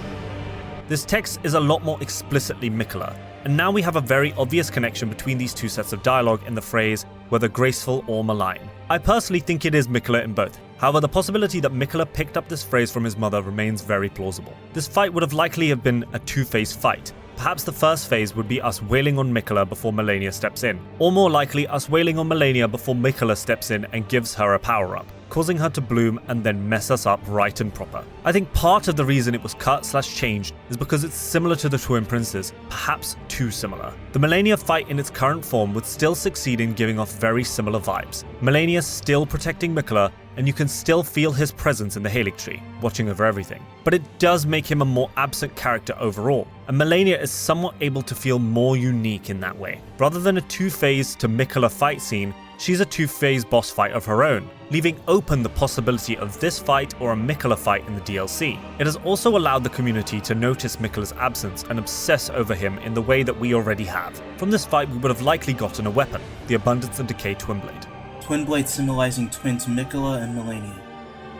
This text is a lot more explicitly Miquella, and now we have a very obvious connection between these two sets of dialogue in the phrase, whether graceful or malign. I personally think it is Miquella in both. However, the possibility that Miquella picked up this phrase from his mother remains very plausible. This fight would have likely have been a two-phase fight. Perhaps the first phase would be us wailing on Miquella before Malenia steps in, or more likely us wailing on Malenia before Miquella steps in and gives her a power-up, causing her to bloom and then mess us up right and proper. I think part of the reason it was cut/changed is because it's similar to the Twin Princes, perhaps too similar. The Malenia fight in its current form would still succeed in giving off very similar vibes. Malenia still protecting Miquella, and you can still feel his presence in the Halig tree, watching over everything. But it does make him a more absent character overall, and Malenia is somewhat able to feel more unique in that way. Rather than a two-phase to Miquella fight scene, she's a two-phase boss fight of her own, leaving open the possibility of this fight or a Miquella fight in the DLC. It has also allowed the community to notice Miquella's absence and obsess over him in the way that we already have. From this fight we would have likely gotten a weapon, the Abundance and Decay Twinblade. Twinblade symbolizing twins Miquella and Malenia.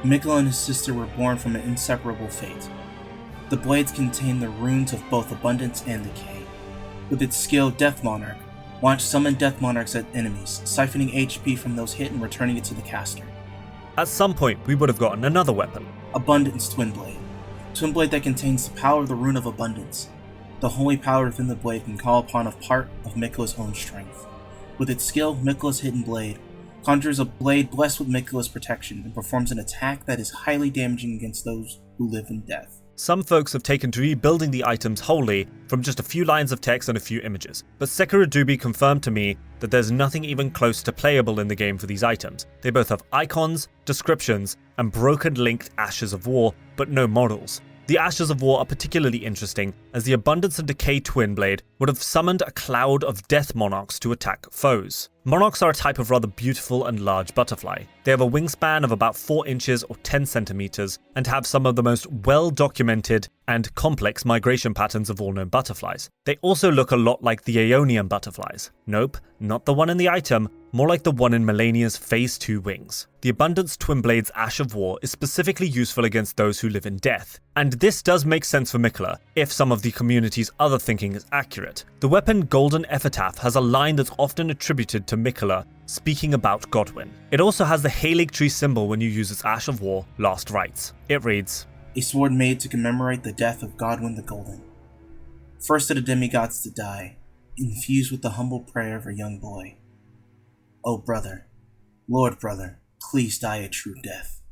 Miquella and his sister were born from an inseparable fate. The blades contain the runes of both Abundance and Decay. With its skill Death Monarch, launch summon Death Monarchs at enemies, siphoning HP from those hit and returning it to the caster. At some point we would have gotten another weapon. Abundance Twinblade. Twinblade that contains the power of the Rune of Abundance. The holy power within the blade can call upon a part of Miquella's own strength. With its skill, Miquella's Hidden Blade conjures a blade blessed with Miquella's protection and performs an attack that is highly damaging against those who live in death. Some folks have taken to rebuilding the items wholly from just a few lines of text and a few images, but Sekiro Dubi confirmed to me that there's nothing even close to playable in the game for these items. They both have icons, descriptions, and broken linked Ashes of War, but no models. The Ashes of War are particularly interesting, as the Abundance and Decay Twinblade would have summoned a cloud of death monarchs to attack foes. Monarchs are a type of rather beautiful and large butterfly. They have a wingspan of about 4 inches or 10 centimeters, and have some of the most well-documented and complex migration patterns of all known butterflies. They also look a lot like the Aeonian butterflies. Nope, not the one in the item, more like the one in Malenia's Phase 2 Wings. The Abundance Twin Blade's Ash of War is specifically useful against those who live in death, and this does make sense for Miquella, if some of the community's other thinking is accurate. The weapon Golden Epitaph has a line that's often attributed to Miquella, speaking about Godwyn. It also has the Halig Tree symbol when you use its Ash of War Last Rites. It reads, "A sword made to commemorate the death of Godwyn the Golden. First of the demigods to die, infused with the humble prayer of a young boy. Oh brother, Lord brother, please die a true death."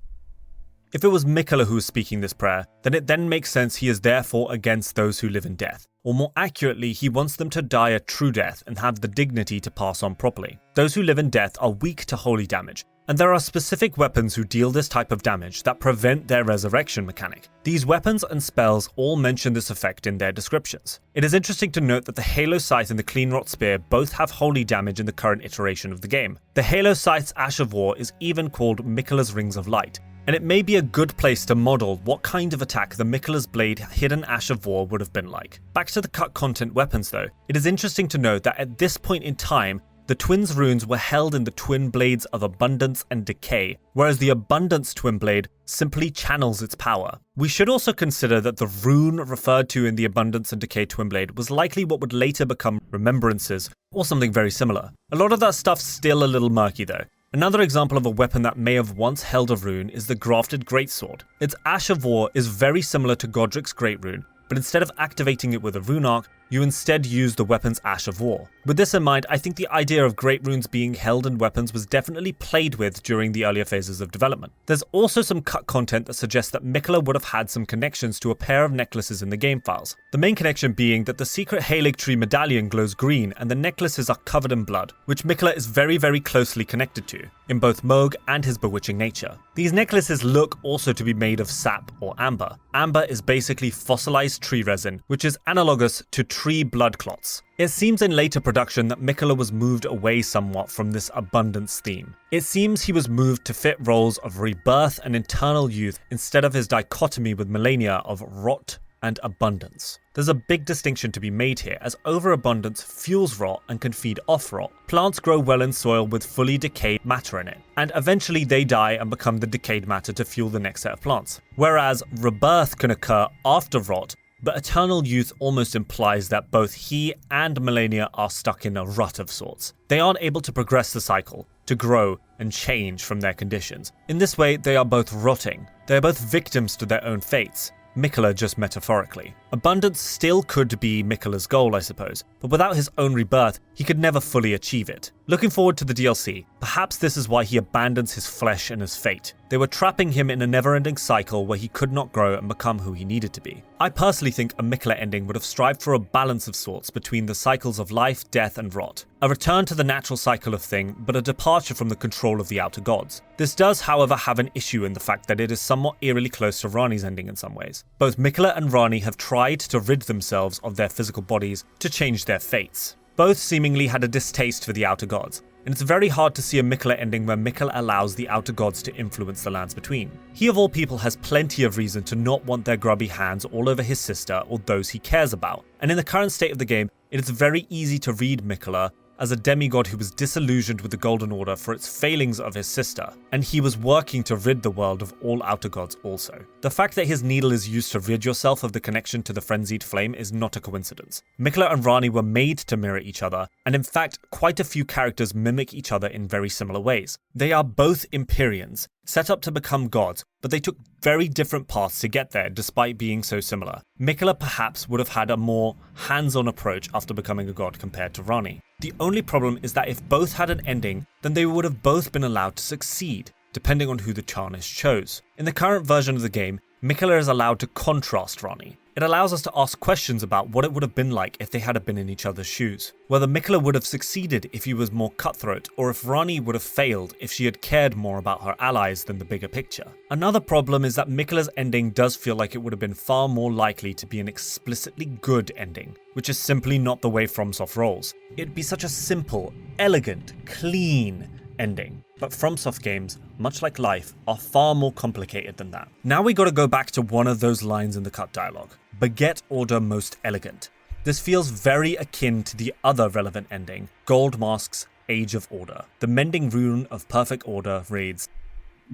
If it was Miquella who was speaking this prayer, then it then makes sense he is therefore against those who live in death. Or more accurately, he wants them to die a true death and have the dignity to pass on properly. Those who live in death are weak to holy damage, and there are specific weapons who deal this type of damage that prevent their resurrection mechanic. These weapons and spells all mention this effect in their descriptions. It is interesting to note that the Halo Scythe and the Cleanrot Spear both have holy damage in the current iteration of the game. The Halo Scythe's Ash of War is even called Miquella's Rings of Light, and it may be a good place to model what kind of attack the Miquella's Blade Hidden Ash of War would have been like. Back to the cut content weapons though, it is interesting to note that at this point in time, the Twin's runes were held in the Twin Blades of Abundance and Decay, whereas the Abundance Twin Blade simply channels its power. We should also consider that the rune referred to in the Abundance and Decay Twin Blade was likely what would later become Remembrances, or something very similar. A lot of that stuff's still a little murky though. Another example of a weapon that may have once held a rune is the Grafted Greatsword. Its Ash of War is very similar to Godric's Great Rune, but instead of activating it with a rune arc, you instead use the weapon's Ash of War. With this in mind, I think the idea of great runes being held in weapons was definitely played with during the earlier phases of development. There's also some cut content that suggests that Miquella would have had some connections to a pair of necklaces in the game files. The main connection being that the secret Halig Tree medallion glows green and the necklaces are covered in blood, which Miquella is very closely connected to, in both Mohg and his bewitching nature. These necklaces look also to be made of sap or amber. Amber is basically fossilized tree resin, which is analogous to tree blood clots. It seems in later production that Miquella was moved away somewhat from this abundance theme. It seems he was moved to fit roles of rebirth and eternal youth instead of his dichotomy with Malenia of rot and abundance. There's a big distinction to be made here, as overabundance fuels rot and can feed off rot. Plants grow well in soil with fully decayed matter in it, and eventually they die and become the decayed matter to fuel the next set of plants. Whereas rebirth can occur after rot, but eternal youth almost implies that both he and Malenia are stuck in a rut of sorts. They aren't able to progress the cycle, to grow and change from their conditions. In this way, they are both rotting. They are both victims to their own fates. Miquella just metaphorically. Abundance still could be Miquella's goal, I suppose, but without his own rebirth, he could never fully achieve it. Looking forward to the DLC, perhaps this is why he abandons his flesh and his fate. They were trapping him in a never-ending cycle where he could not grow and become who he needed to be. I personally think a Miquella ending would have strived for a balance of sorts between the cycles of life, death, and rot. A return to the natural cycle of thing, but a departure from the control of the outer gods. This does, however, have an issue in the fact that it is somewhat eerily close to Ranni's ending in some ways. Both Miquella and Ranni have tried to rid themselves of their physical bodies to change their fates. Both seemingly had a distaste for the outer gods, and it's very hard to see a Miquella ending where Miquella allows the outer gods to influence the lands between. He of all people has plenty of reason to not want their grubby hands all over his sister or those he cares about, and in the current state of the game, it is very easy to read Miquella as a demigod who was disillusioned with the Golden Order for its failings of his sister, and he was working to rid the world of all outer gods also. The fact that his needle is used to rid yourself of the connection to the frenzied flame is not a coincidence. Miquella and Ranni were made to mirror each other, and in fact, quite a few characters mimic each other in very similar ways. They are both Empyreans, set up to become gods, but they took very different paths to get there despite being so similar. Miquella perhaps would have had a more hands-on approach after becoming a god compared to Ranni. The only problem is that if both had an ending, then they would have both been allowed to succeed, depending on who the Tarnished chose. In the current version of the game, Miquella is allowed to contrast Ranni. It allows us to ask questions about what it would have been like if they had been in each other's shoes. Whether Miquella would have succeeded if he was more cutthroat, or if Ranni would have failed if she had cared more about her allies than the bigger picture. Another problem is that Miquella's ending does feel like it would have been far more likely to be an explicitly good ending, which is simply not the way FromSoft rolls. It'd be such a simple, elegant, clean ending. But FromSoft games, much like life, are far more complicated than that. Now we gotta go back to one of those lines in the cut dialogue. Beget order most elegant. This feels very akin to the other relevant ending, Gold Mask's Age of Order. The mending rune of perfect order reads,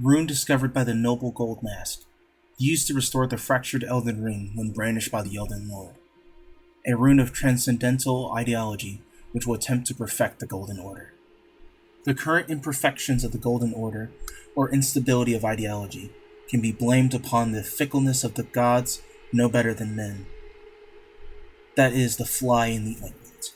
Rune discovered by the noble gold mask, used to restore the fractured Elden Ring when brandished by the Elden Lord. A rune of transcendental ideology which will attempt to perfect the Golden Order. The current imperfections of the Golden Order, or instability of ideology, can be blamed upon the fickleness of the gods no better than men. That is the fly in the ointment.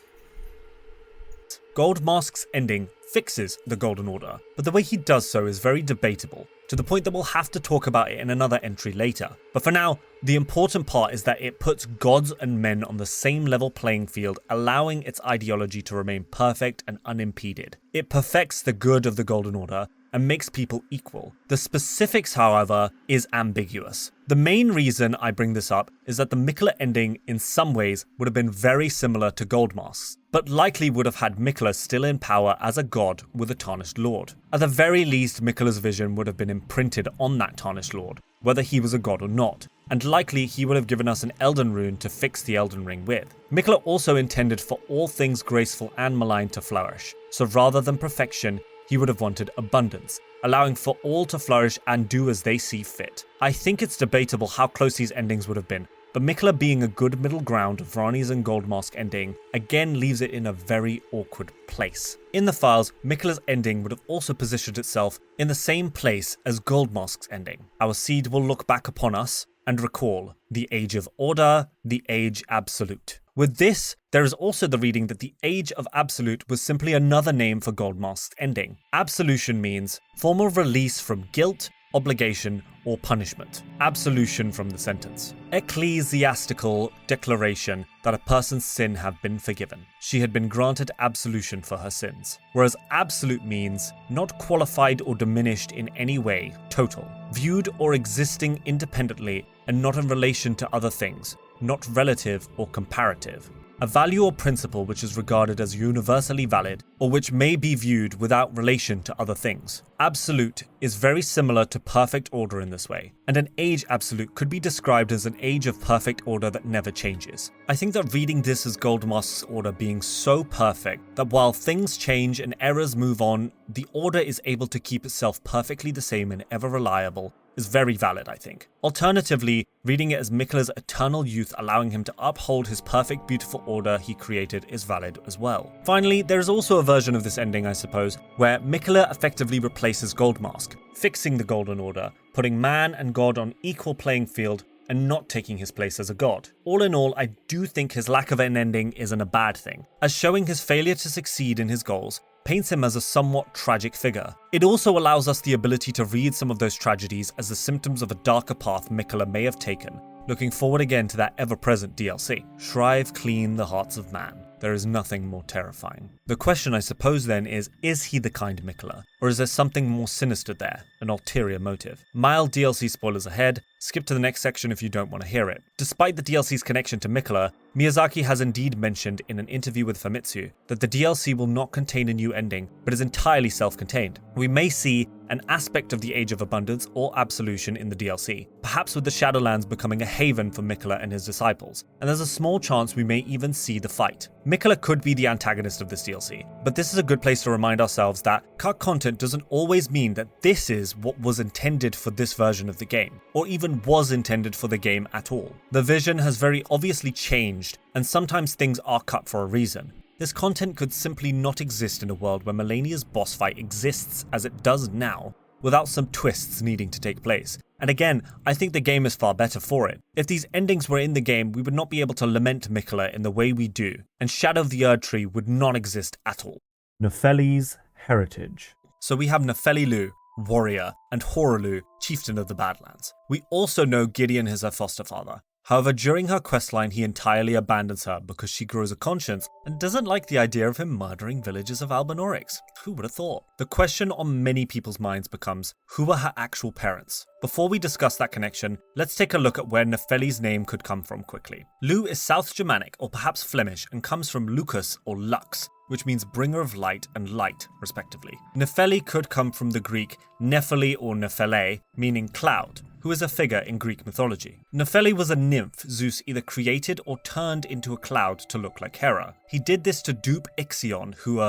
Goldmask's ending fixes the Golden Order, but the way he does so is very debatable, to the point that we'll have to talk about it in another entry later. But for now, the important part is that it puts gods and men on the same level playing field, allowing its ideology to remain perfect and unimpeded. It perfects the good of the Golden Order and makes people equal. The specifics, however, is ambiguous. The main reason I bring this up is that the Miquella ending in some ways would have been very similar to Goldmask's, but likely would have had Miquella still in power as a god with a Tarnished Lord. At the very least, Miquella's vision would have been imprinted on that Tarnished Lord, whether he was a god or not, and likely he would have given us an Elden rune to fix the Elden Ring with. Miquella also intended for all things graceful and malign to flourish, so rather than perfection, he would have wanted abundance, allowing for all to flourish and do as they see fit. I think it's debatable how close these endings would have been, but Miquella being a good middle ground of Ranni's and Goldmask ending again leaves it in a very awkward place. In the files, Miquella's ending would have also positioned itself in the same place as Goldmask's ending. Our seed will look back upon us and recall the Age of Order, the Age Absolute. With this, there is also the reading that the Age of Absolute was simply another name for Goldmask's ending. Absolution means formal release from guilt, obligation, or punishment. Absolution from the sentence. Ecclesiastical declaration that a person's sin have been forgiven. She had been granted absolution for her sins. Whereas absolute means not qualified or diminished in any way, total. Viewed or existing independently and not in relation to other things, not relative or comparative. A value or principle which is regarded as universally valid, or which may be viewed without relation to other things. Absolute is very similar to perfect order in this way, and an age absolute could be described as an age of perfect order that never changes. I think that reading this as Goldmask's order being so perfect that while things change and errors move on, the order is able to keep itself perfectly the same and ever reliable is very valid, I think. Alternatively, reading it as Miquella's eternal youth allowing him to uphold his perfect, beautiful order he created is valid as well. Finally, there is also a version of this ending, I suppose, where Miquella effectively replaces Goldmask, fixing the Golden Order, putting man and god on equal playing field, and not taking his place as a god. All in all, I do think his lack of an ending isn't a bad thing, as showing his failure to succeed in his goals paints him as a somewhat tragic figure. It also allows us the ability to read some of those tragedies as the symptoms of a darker path Miquella may have taken. Looking forward again to that ever-present DLC. Shrive clean the hearts of man. There is nothing more terrifying. The question I suppose then is he the kind Miquella? Or is there something more sinister there, an ulterior motive? Mild DLC spoilers ahead, skip to the next section if you don't want to hear it. Despite the DLC's connection to Miquella, Miyazaki has indeed mentioned in an interview with Famitsu that the DLC will not contain a new ending, but is entirely self-contained. We may see an aspect of the Age of Abundance or Absolution in the DLC, perhaps with the Shadowlands becoming a haven for Miquella and his disciples, and there's a small chance we may even see the fight. Miquella could be the antagonist of this DLC, but this is a good place to remind ourselves that cut content doesn't always mean that this is what was intended for this version of the game, or even was intended for the game at all. The vision has very obviously changed, and sometimes things are cut for a reason. This content could simply not exist in a world where Malenia's boss fight exists as it does now, without some twists needing to take place. And again, I think the game is far better for it. If these endings were in the game, we would not be able to lament Miquella in the way we do, and Shadow of the Erdtree would not exist at all. Nepheli's heritage. So we have Nepheli Lu, warrior, and Horolu, chieftain of the Badlands. We also know Gideon is her foster father. However, during her questline, he entirely abandons her because she grows a conscience and doesn't like the idea of him murdering villagers of Albinorix. Who would have thought? The question on many people's minds becomes, who are her actual parents? Before we discuss that connection, let's take a look at where Nepheli's name could come from quickly. Lu is South Germanic or perhaps Flemish and comes from Lucus or Lux, which means bringer of light and light, respectively. Nepheli could come from the Greek Nepheli or Nephele, meaning cloud, who is a figure in Greek mythology. Nepheli was a nymph Zeus either created or turned into a cloud to look like Hera. He did this to dupe Ixion, who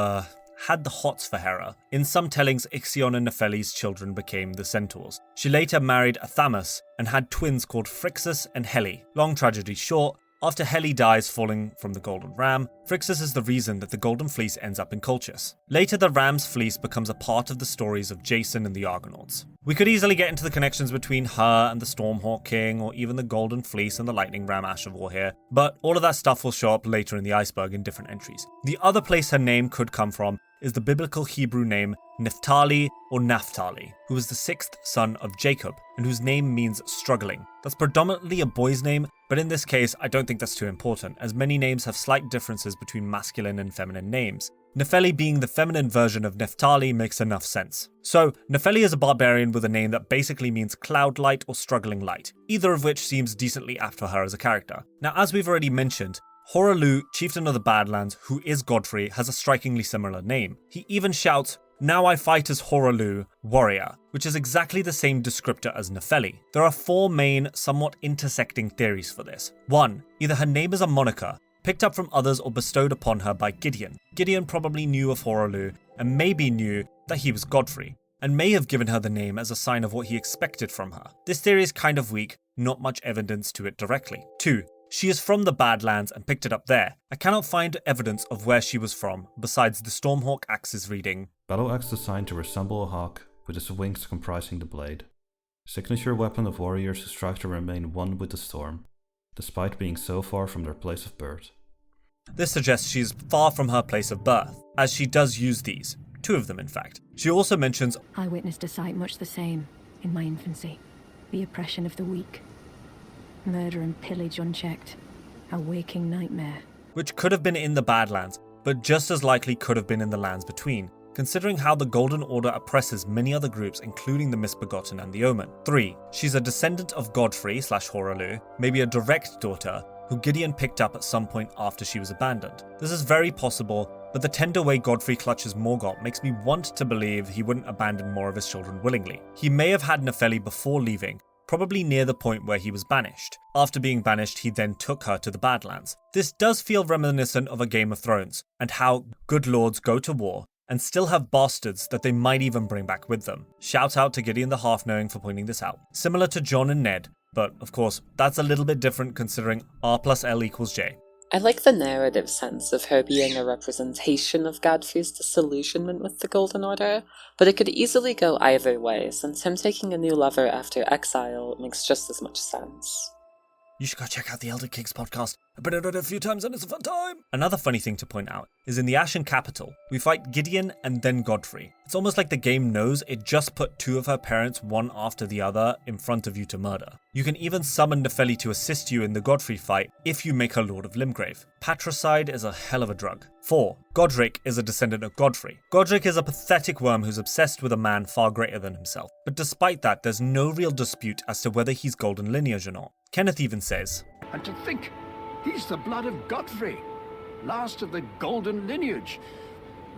had the hots for Hera. In some tellings, Ixion and Nepheli's children became the Centaurs. She later married Athamas and had twins called Phrixus and Heli. Long tragedy short, after Heli dies falling from the Golden Ram, Phrixus is the reason that the Golden Fleece ends up in Colchis. Later, the Ram's Fleece becomes a part of the stories of Jason and the Argonauts. We could easily get into the connections between her and the Stormhawk King, or even the Golden Fleece and the Lightning Ram Ash of War here, but all of that stuff will show up later in the Iceberg in different entries. The other place her name could come from is the biblical Hebrew name Nephthali or Naphtali, who was the sixth son of Jacob, and whose name means struggling. That's predominantly a boy's name, but in this case, I don't think that's too important, as many names have slight differences between masculine and feminine names. Nepheli being the feminine version of Nephthali makes enough sense. So, Nepheli is a barbarian with a name that basically means cloud light or struggling light, either of which seems decently apt for her as a character. Now, as we've already mentioned, Horalu, chieftain of the Badlands, who is Godfrey, has a strikingly similar name. He even shouts, "Now I fight as Horalu, warrior," which is exactly the same descriptor as Nepheli. There are four main, somewhat intersecting theories for this. 1. Either her name is a moniker, picked up from others or bestowed upon her by Gideon. Gideon probably knew of Horalu, and maybe knew that he was Godfrey, and may have given her the name as a sign of what he expected from her. This theory is kind of weak, not much evidence to it directly. 2. She is from the Badlands and picked it up there. I cannot find evidence of where she was from, besides the Stormhawk axe's reading. Battle axe designed to resemble a hawk, with its wings comprising the blade. Signature weapon of warriors who strive to remain one with the storm, despite being so far from their place of birth. This suggests she is far from her place of birth, as she does use these. 2 of them, in fact. She also mentions, "I witnessed a sight much the same in my infancy. The oppression of the weak. Murder and pillage unchecked. A waking nightmare." which could have been in the Badlands, but just as likely could have been in the lands between, considering how the Golden Order oppresses many other groups, including the Misbegotten and the Omen. 3. She's a descendant of Godfrey / Horalu, maybe a direct daughter, who Gideon picked up at some point after she was abandoned. This is very possible, but the tender way Godfrey clutches Morgott makes me want to believe he wouldn't abandon more of his children willingly. He may have had Nepheli before leaving, probably near the point where he was banished. After being banished, he then took her to the Badlands. This does feel reminiscent of a Game of Thrones, and how good lords go to war and still have bastards that they might even bring back with them. Shout out to Gideon the Half-Knowing for pointing this out. Similar to Jon and Ned, but of course, that's a little bit different considering R plus L equals J. I like the narrative sense of her being a representation of Godfrey's disillusionment with the Golden Order, but it could easily go either way, since him taking a new lover after exile makes just as much sense. You should go check out the Elder Kings podcast. I've been on it a few times and it's a fun time. Another funny thing to point out is in the Ashen Capital, we fight Gideon and then Godfrey. It's almost like the game knows it just put 2 of her parents one after the other in front of you to murder. You can even summon Nepheli to assist you in the Godfrey fight if you make her Lord of Limgrave. Patricide is a hell of a drug. 4. Godric is a descendant of Godfrey. Godric is a pathetic worm who's obsessed with a man far greater than himself. But despite that, there's no real dispute as to whether he's golden lineage or not. Kenneth even says, "And to think, he's the blood of Godfrey, last of the golden lineage.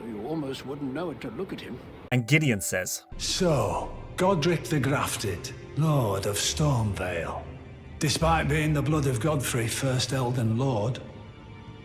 You almost wouldn't know it to look at him." And Gideon says, "So, Godric the Grafted, Lord of Stormvale. Despite being the blood of Godfrey, first Elden Lord,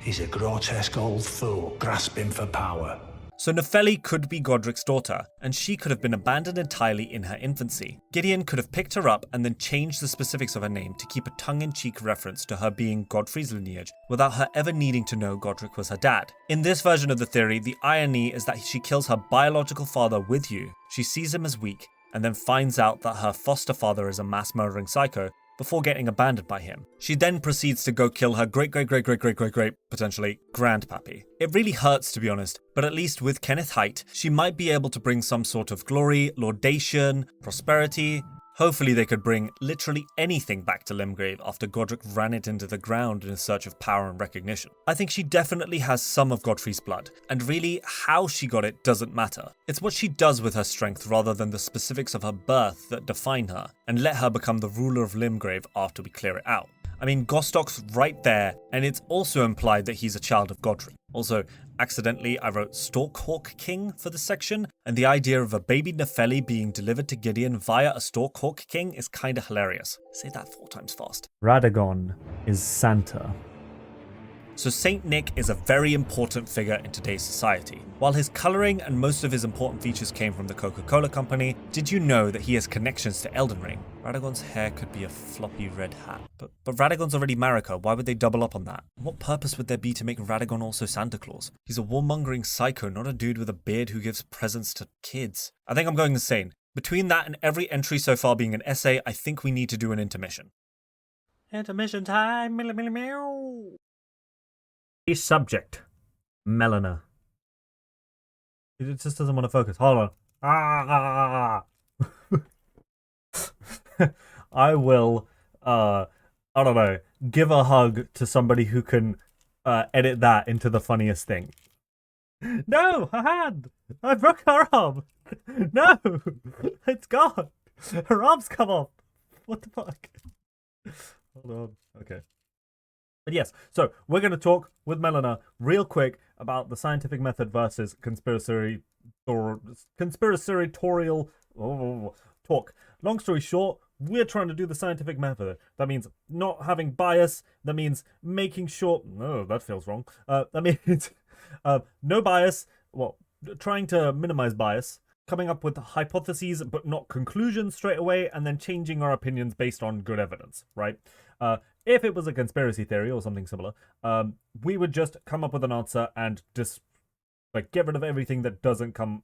he's a grotesque old fool grasping for power." So Nepheli could be Godric's daughter, and she could have been abandoned entirely in her infancy. Gideon could have picked her up and then changed the specifics of her name to keep a tongue-in-cheek reference to her being Godfrey's lineage without her ever needing to know Godric was her dad. In this version of the theory, the irony is that she kills her biological father with you. She sees him as weak, and then finds out that her foster father is a mass-murdering psycho before getting abandoned by him. She then proceeds to go kill her great, potentially, grandpappy. It really hurts, to be honest, but at least with Kenneth Haidt, she might be able to bring some sort of glory, laudation, prosperity. Hopefully they could bring literally anything back to Limgrave after Godric ran it into the ground in a search of power and recognition. I think she definitely has some of Godfrey's blood, and really how she got it doesn't matter. It's what she does with her strength rather than the specifics of her birth that define her, and let her become the ruler of Limgrave after we clear it out. I mean, Gostok's right there, and it's also implied that he's a child of Godfrey. Also, accidentally, I wrote Storkhawk King for this section, and the idea of a baby Nepheli being delivered to Gideon via a Storkhawk King is kinda hilarious. Say that 4 times fast. Radagon is Santa. So Saint Nick is a very important figure in today's society. While his colouring and most of his important features came from the Coca-Cola company, did you know that he has connections to Eldenring? Radagon's hair could be a floppy red hat. But Radagon's already Marika, why would they double up on that? What purpose would there be to make Radagon also Santa Claus? He's a warmongering psycho, not a dude with a beard who gives presents to kids. I think I'm going insane. Between that and every entry so far being an essay, I think we need to do an intermission. Intermission time. Subject. Melina. It just doesn't want to focus. Hold on. I will, I don't know, give a hug to somebody who can edit that into the funniest thing. No, her hand! I broke her arm! No! It's gone! Her arm's come off! What the fuck? Hold on. Okay. But yes, so we're going to talk with Melina real quick about the scientific method versus conspiratorial talk. Long story short, we're trying to do the scientific method. That means not having bias. That means making sure... No, that feels wrong. That means no bias. Well, trying to minimize bias. Coming up with hypotheses but not conclusions straight away, and then changing our opinions based on good evidence, right? If it was a conspiracy theory or something similar, we would just come up with an answer and just get rid of everything that doesn't come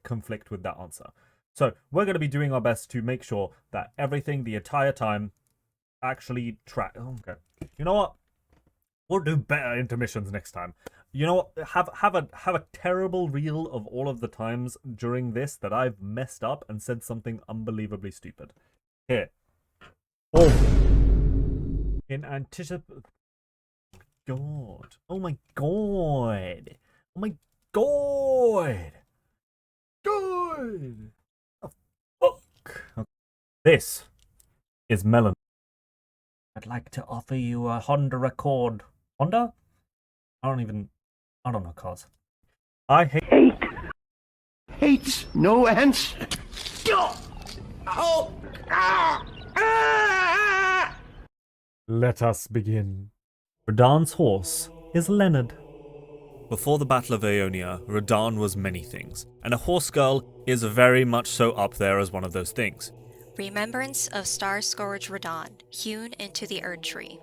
conflict with that answer. So we're going to be doing our best to make sure that everything the entire time actually track. Oh, okay. You know what? We'll do better intermissions next time. You know what? Have a terrible reel of all of the times during this that I've messed up and said something unbelievably stupid. Here. Oh. In anticipation. God. Oh my god. Oh my god. God. Oh, fuck. Okay. This is Melon. I'd like to offer you a Honda Accord. Honda? I don't know cars. I hate. Hates no answer. Let us begin. Radahn's horse is Leonard. Before the Battle of Aeonia, Radahn was many things, and a horse girl is very much so up there as one of those things. Remembrance of Star Scourge Radahn, hewn into the erdtree.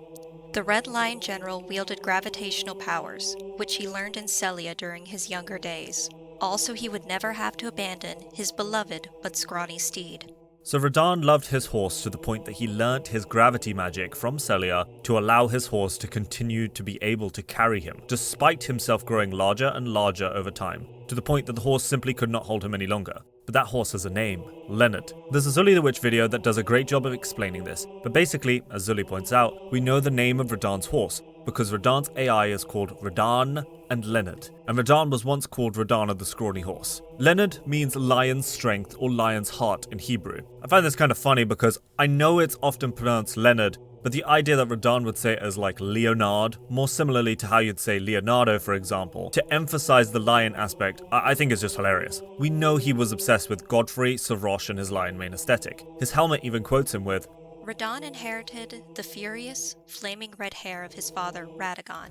The Red Lion General wielded gravitational powers, which he learned in Celia during his younger days. Also, he would never have to abandon his beloved but scrawny steed. So Radahn loved his horse to the point that he learnt his gravity magic from Celia to allow his horse to continue to be able to carry him, despite himself growing larger and larger over time, to the point that the horse simply could not hold him any longer. But that horse has a name, Leonard. There's a Zully the Witch video that does a great job of explaining this, but basically, as Zully points out, we know the name of Radahn's horse, because Radahn's AI is called Radahn and Leonard, and Radahn was once called Radahn the Scrawny Horse. Leonard means lion's strength or lion's heart in Hebrew. I find this kind of funny because I know it's often pronounced Leonard, but the idea that Radahn would say it as Leonard, more similarly to how you'd say Leonardo, for example, to emphasize the lion aspect, I think is just hilarious. We know he was obsessed with Godfrey, Sarosh, and his lion mane aesthetic. His helmet even quotes him with, Radahn inherited the furious, flaming red hair of his father, Radagon,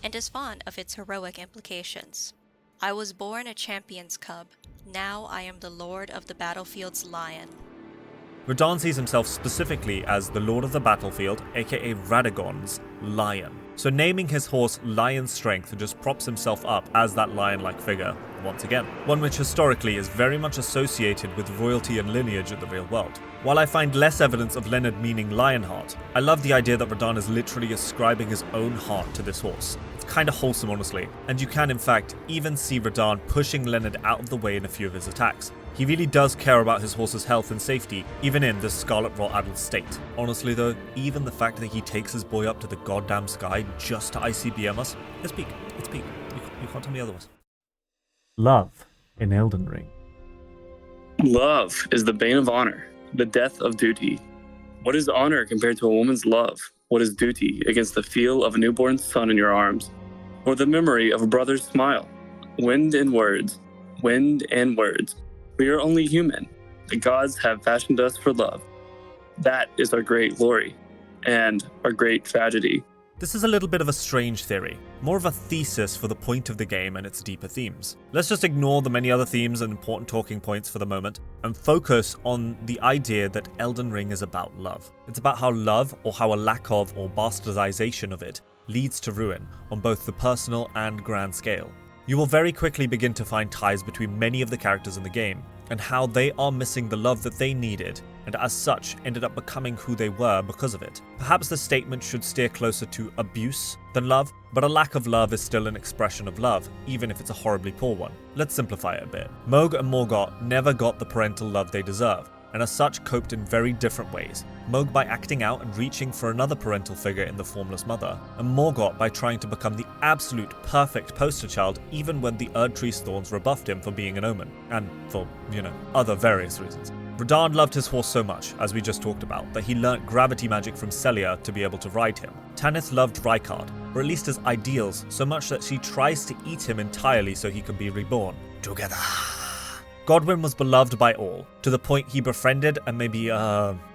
and is fond of its heroic implications. I was born a champion's cub. Now I am the lord of the battlefield's lion. Radahn sees himself specifically as the Lord of the Battlefield, aka Radagon's lion. So naming his horse Lion Strength just props himself up as that lion-like figure once again. One which historically is very much associated with royalty and lineage in the real world. While I find less evidence of Leonard meaning Lionheart, I love the idea that Radahn is literally ascribing his own heart to this horse. It's kinda wholesome honestly, and you can in fact even see Radahn pushing Leonard out of the way in a few of his attacks. He really does care about his horse's health and safety, even in this Scarlet Rot-addled state. Honestly though, even the fact that he takes his boy up to the goddamn sky just to ICBM us, it's peak. It's peak. You can't tell me otherwise. Love in Eldenring. Love is the bane of honor, the death of duty. What is honor compared to a woman's love? What is duty against the feel of a newborn son in your arms, or the memory of a brother's smile? Wind and words. We are only human. The gods have fashioned us for love. That is our great glory and our great tragedy. This is a little bit of a strange theory, more of a thesis for the point of the game and its deeper themes. Let's just ignore the many other themes and important talking points for the moment, and focus on the idea that Elden Ring is about love. It's about how love, or how a lack of or bastardization of it, leads to ruin on both the personal and grand scale. You will very quickly begin to find ties between many of the characters in the game, and how they are missing the love that they needed, and as such ended up becoming who they were because of it. Perhaps the statement should steer closer to abuse than love, but a lack of love is still an expression of love, even if it's a horribly poor one. Let's simplify it a bit. Mohg and Morgott never got the parental love they deserve, and as such coped in very different ways. Mohg by acting out and reaching for another parental figure in the formless mother, and Morgott by trying to become the absolute perfect poster child even when the erdtree's thorns rebuffed him for being an omen, and for, other various reasons. Radahn loved his horse so much, as we just talked about, that he learnt gravity magic from Selia to be able to ride him. Tanith loved Rykard, or at least his ideals, so much that she tries to eat him entirely so he can be reborn. Together. Godwyn was beloved by all, to the point he befriended and maybe,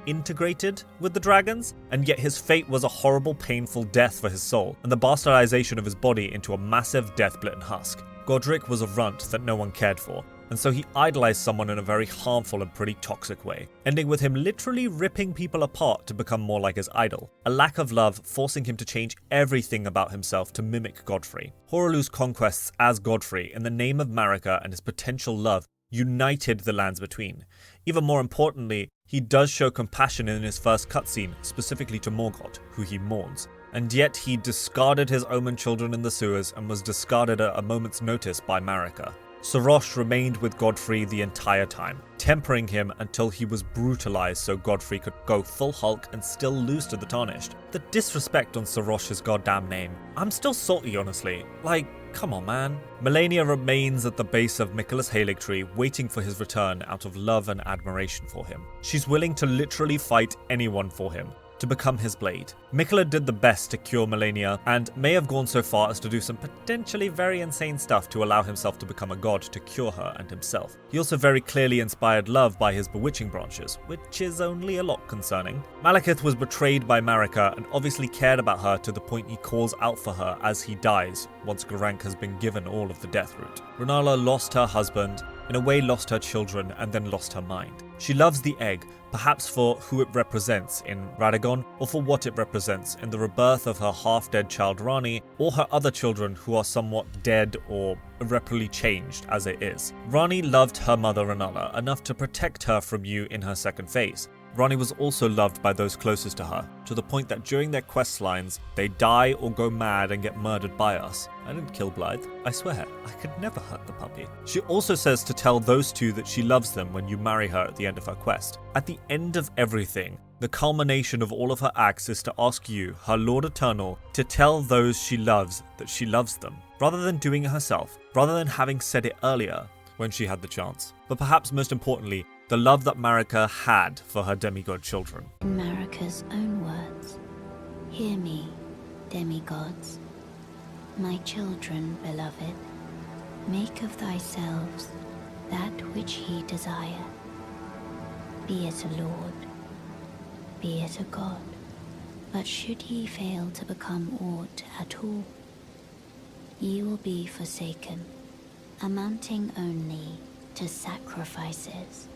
integrated with the dragons, and yet his fate was a horrible, painful death for his soul, and the bastardization of his body into a massive death-blitten husk. Godric was a runt that no one cared for, and so he idolized someone in a very harmful and pretty toxic way, ending with him literally ripping people apart to become more like his idol. A lack of love forcing him to change everything about himself to mimic Godfrey. Hoarulu's conquests as Godfrey in the name of Marika and his potential love united the lands between. Even more importantly, he does show compassion in his first cutscene, specifically to Morgott, who he mourns. And yet he discarded his omen children in the sewers and was discarded at a moment's notice by Marika. Sarosh remained with Godfrey the entire time, tempering him until he was brutalized so Godfrey could go full Hulk and still lose to the Tarnished. The disrespect on Sarosh's goddamn name. I'm still salty, honestly. Come on, man. Malenia remains at the base of Miquella's Halig tree, waiting for his return out of love and admiration for him. She's willing to literally fight anyone for him, to become his blade. Miquella did the best to cure Malenia, and may have gone so far as to do some potentially very insane stuff to allow himself to become a god to cure her and himself. He also very clearly inspired love by his bewitching branches, which is only a lot concerning. Malekith was betrayed by Marika and obviously cared about her to the point he calls out for her as he dies, once Geraint has been given all of the death root. Rennala lost her husband, in a way lost her children, and then lost her mind. She loves the egg, perhaps for who it represents in Radagon, or for what it represents in the rebirth of her half-dead child Ranni, or her other children who are somewhat dead or irreparably changed as it is. Ranni loved her mother Rennala enough to protect her from you in her second phase. Ranni was also loved by those closest to her, to the point that during their quest lines, they die or go mad and get murdered by us. I didn't kill Blythe, I swear, I could never hurt the puppy. She also says to tell those two that she loves them when you marry her at the end of her quest. At the end of everything, the culmination of all of her acts is to ask you, her Lord Eternal, to tell those she loves that she loves them, rather than doing it herself, rather than having said it earlier when she had the chance. But perhaps most importantly, the love that Marika had for her demigod children. In Marika's own words, hear me, demigods. My children, beloved, make of thyselves that which ye desire. Be it a lord, be it a god, but should ye fail to become aught at all, ye will be forsaken, amounting only to sacrifices.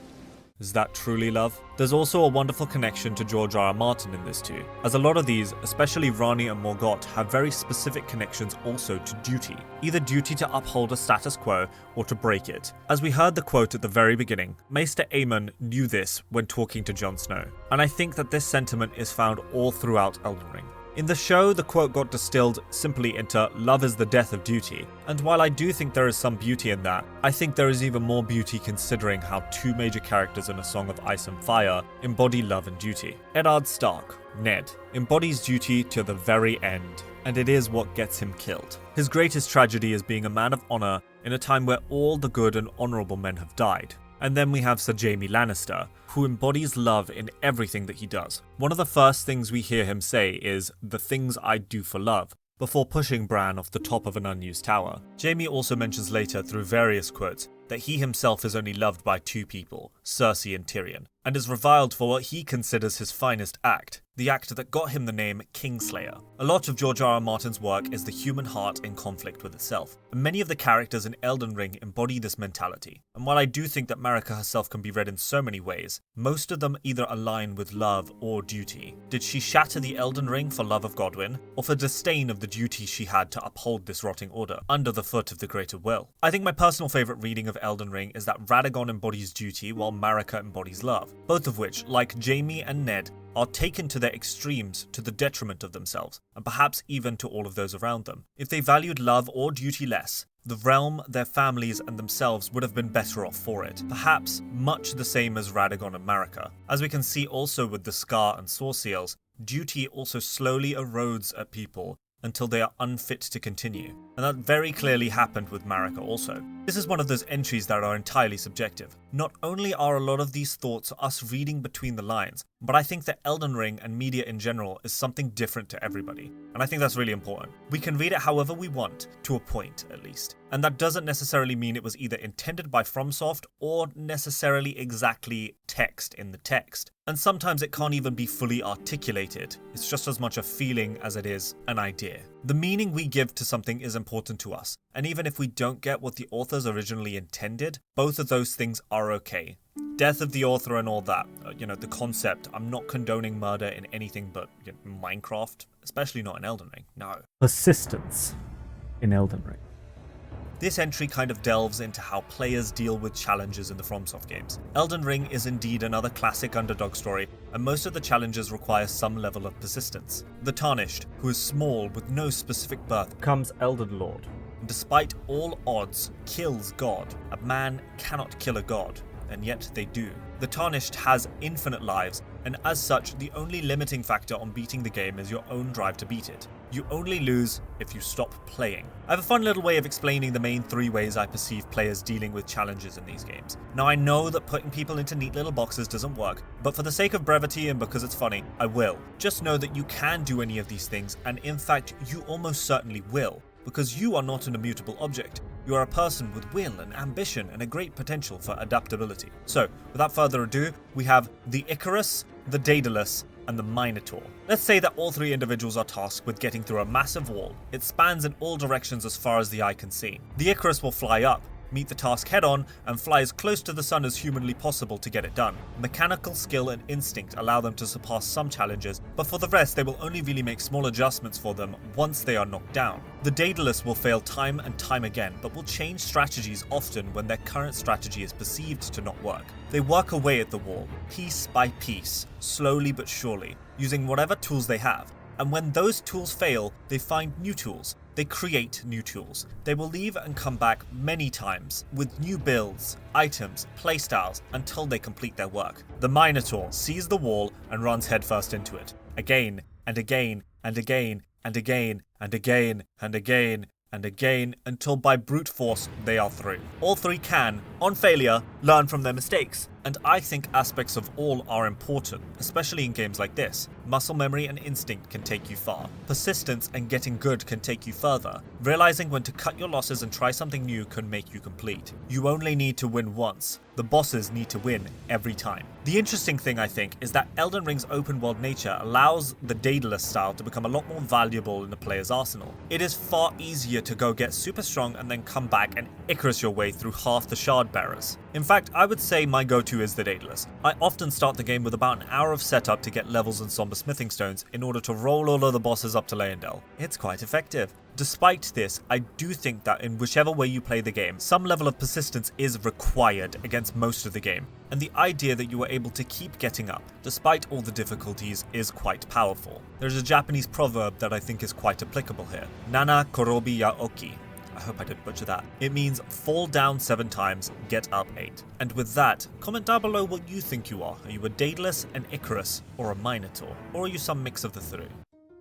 Is that truly love? There's also a wonderful connection to George R.R. Martin in this too, as a lot of these, especially Ranni and Morgott, have very specific connections also to duty. Either duty to uphold a status quo or to break it. As we heard the quote at the very beginning, Maester Aemon knew this when talking to Jon Snow, and I think that this sentiment is found all throughout Elden Ring. In the show, the quote got distilled simply into love is the death of duty, and while I do think there is some beauty in that, I think there is even more beauty considering how two major characters in A Song of Ice and Fire embody love and duty. Eddard Stark, Ned, embodies duty to the very end, and it is what gets him killed. His greatest tragedy is being a man of honor in a time where all the good and honorable men have died. And then we have Sir Jaime Lannister, who embodies love in everything that he does. One of the first things we hear him say is, "The things I'd do for love," before pushing Bran off the top of an unused tower. Jaime also mentions later through various quotes that he himself is only loved by two people, Cersei and Tyrion, and is reviled for what he considers his finest act, the act that got him the name Kingslayer. A lot of George R.R. Martin's work is the human heart in conflict with itself, and many of the characters in Elden Ring embody this mentality. And while I do think that Marika herself can be read in so many ways, most of them either align with love or duty. Did she shatter the Elden Ring for love of Godwyn, or for disdain of the duty she had to uphold this rotting order, under the foot of the greater will? I think my personal favourite reading of Elden Ring is that Radagon embodies duty while Marika embodies love, both of which, like Jaime and Ned, are taken to their extremes to the detriment of themselves, and perhaps even to all of those around them. If they valued love or duty less, the realm, their families, and themselves would have been better off for it, perhaps much the same as Radagon and Marika. As we can see also with the Scar and Saw Seals, duty also slowly erodes at people until they are unfit to continue, and that very clearly happened with Marika also. This is one of those entries that are entirely subjective. Not only are a lot of these thoughts us reading between the lines, but I think that Elden Ring and media in general is something different to everybody, and I think that's really important. We can read it however we want, to a point at least, and that doesn't necessarily mean it was either intended by FromSoft or necessarily exactly text in the text. And sometimes it can't even be fully articulated, it's just as much a feeling as it is an idea. The meaning we give to something is important to us, and even if we don't get what the authors originally intended, both of those things are okay. Death of the author and all that, the concept, I'm not condoning murder in anything but Minecraft, especially not in Elden Ring, no. Persistence in Elden Ring. This entry kind of delves into how players deal with challenges in the FromSoft games. Elden Ring is indeed another classic underdog story, and most of the challenges require some level of persistence. The Tarnished, who is small with no specific birth, becomes Elden Lord. And despite all odds, kills God. A man cannot kill a god, and yet they do. The Tarnished has infinite lives, and as such, the only limiting factor on beating the game is your own drive to beat it. You only lose if you stop playing. I have a fun little way of explaining the main 3 ways I perceive players dealing with challenges in these games. Now I know that putting people into neat little boxes doesn't work, but for the sake of brevity and because it's funny, I will. Just know that you can do any of these things, and in fact, you almost certainly will, because you are not an immutable object. You are a person with will and ambition and a great potential for adaptability. So, without further ado, we have the Icarus, the Daedalus, and the Minotaur. Let's say that all 3 individuals are tasked with getting through a massive wall. It spans in all directions as far as the eye can see. The Icarus will fly up, meet the task head-on, and fly as close to the sun as humanly possible to get it done. Mechanical skill and instinct allow them to surpass some challenges, but for the rest they will only really make small adjustments for them once they are knocked down. The Daedalus will fail time and time again, but will change strategies often when their current strategy is perceived to not work. They work away at the wall, piece by piece, slowly but surely, using whatever tools they have. And when those tools fail, they find new tools. They create new tools. They will leave and come back many times with new builds, items, playstyles until they complete their work. The Minotaur sees the wall and runs headfirst into it. Again and again and again and again and again and again and again until by brute force they are through. All 3 can, on failure, learn from their mistakes. And I think aspects of all are important, especially in games like this. Muscle memory and instinct can take you far. Persistence and getting good can take you further. Realizing when to cut your losses and try something new can make you complete. You only need to win once. The bosses need to win every time. The interesting thing, I think, is that Elden Ring's open world nature allows the Daedalus style to become a lot more valuable in the player's arsenal. It is far easier to go get super strong and then come back and Icarus your way through half the shard bearers. In fact, I would say my go-to is the Daedalus. I often start the game with about an hour of setup to get levels and somber smithing stones in order to roll all of the bosses up to Leyendell. It's quite effective. Despite this, I do think that in whichever way you play the game, some level of persistence is required against most of the game, and the idea that you are able to keep getting up, despite all the difficulties, is quite powerful. There's a Japanese proverb that I think is quite applicable here. Nana korobi ya oki. I hope I didn't butcher that. It means fall down 7 times, get up 8. And with that, comment down below what you think you are. Are you a Daedalus, an Icarus, or a Minotaur? Or are you some mix of the 3?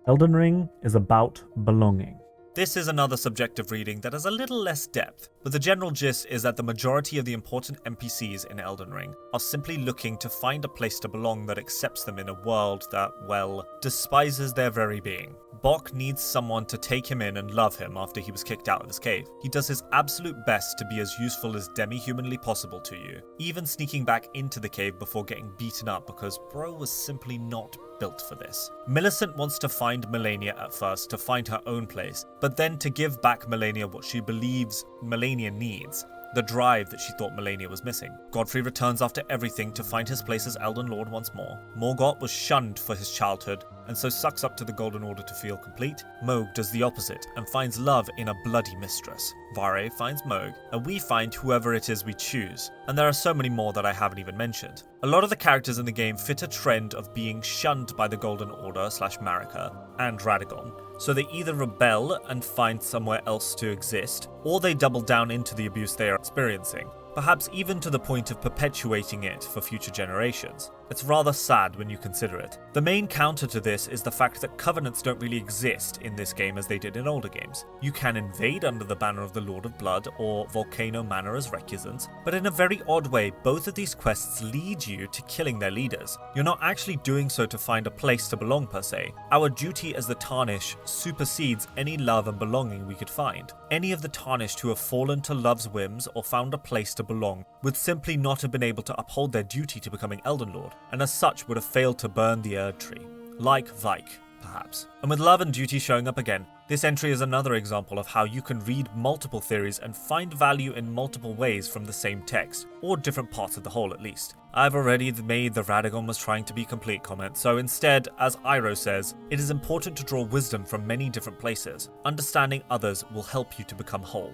Elden Ring is about belonging. This is another subjective reading that has a little less depth, but the general gist is that the majority of the important NPCs in Elden Ring are simply looking to find a place to belong that accepts them in a world that, well, despises their very being. Bok needs someone to take him in and love him after he was kicked out of his cave. He does his absolute best to be as useful as demi-humanly possible to you, even sneaking back into the cave before getting beaten up because bro was simply not built for this. Millicent wants to find Malenia at first to find her own place, but then to give back Malenia what she believes Malenia needs. The drive that she thought Malenia was missing. Godfrey returns after everything to find his place as Elden Lord once more. Morgott was shunned for his childhood, and so sucks up to the Golden Order to feel complete. Mohg does the opposite, and finds love in a bloody mistress. Vare finds Mohg, and we find whoever it is we choose. And there are so many more that I haven't even mentioned. A lot of the characters in the game fit a trend of being shunned by the Golden Order / Marika and Radagon. So they either rebel and find somewhere else to exist, or they double down into the abuse they are experiencing, perhaps even to the point of perpetuating it for future generations. It's rather sad when you consider it. The main counter to this is the fact that covenants don't really exist in this game as they did in older games. You can invade under the banner of the Lord of Blood or Volcano Manor as recusants, but in a very odd way, both of these quests lead you to killing their leaders. You're not actually doing so to find a place to belong per se. Our duty as the Tarnished supersedes any love and belonging we could find. Any of the Tarnished who have fallen to love's whims or found a place to belong would simply not have been able to uphold their duty to becoming Elden Lord, and as such would have failed to burn the erdtree. Like Vike, perhaps. And with love and duty showing up again, this entry is another example of how you can read multiple theories and find value in multiple ways from the same text, or different parts of the whole at least. I've already made the Radagon was trying to be complete comment, so instead, as Iroh says, it is important to draw wisdom from many different places. Understanding others will help you to become whole.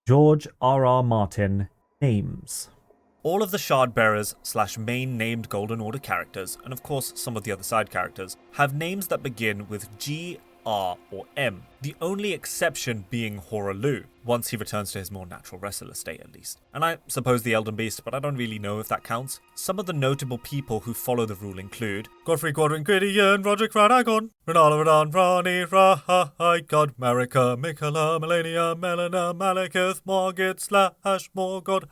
George R.R. Martin, Names. All of the Shard Bearers / main named Golden Order characters, and of course some of the other side characters, have names that begin with G, R, or M, the only exception being Horalu, once he returns to his more natural wrestler state at least. And I suppose the Elden Beast, but I don't really know if that counts. Some of the notable people who follow the rule include Godfrey, Godwyn, Carian, Roderick, Radagon, Renala, Radahn, Ranni, Radahn, Marika, Miquella, Malenia, Melina, Malekith, Morgott / Morgott,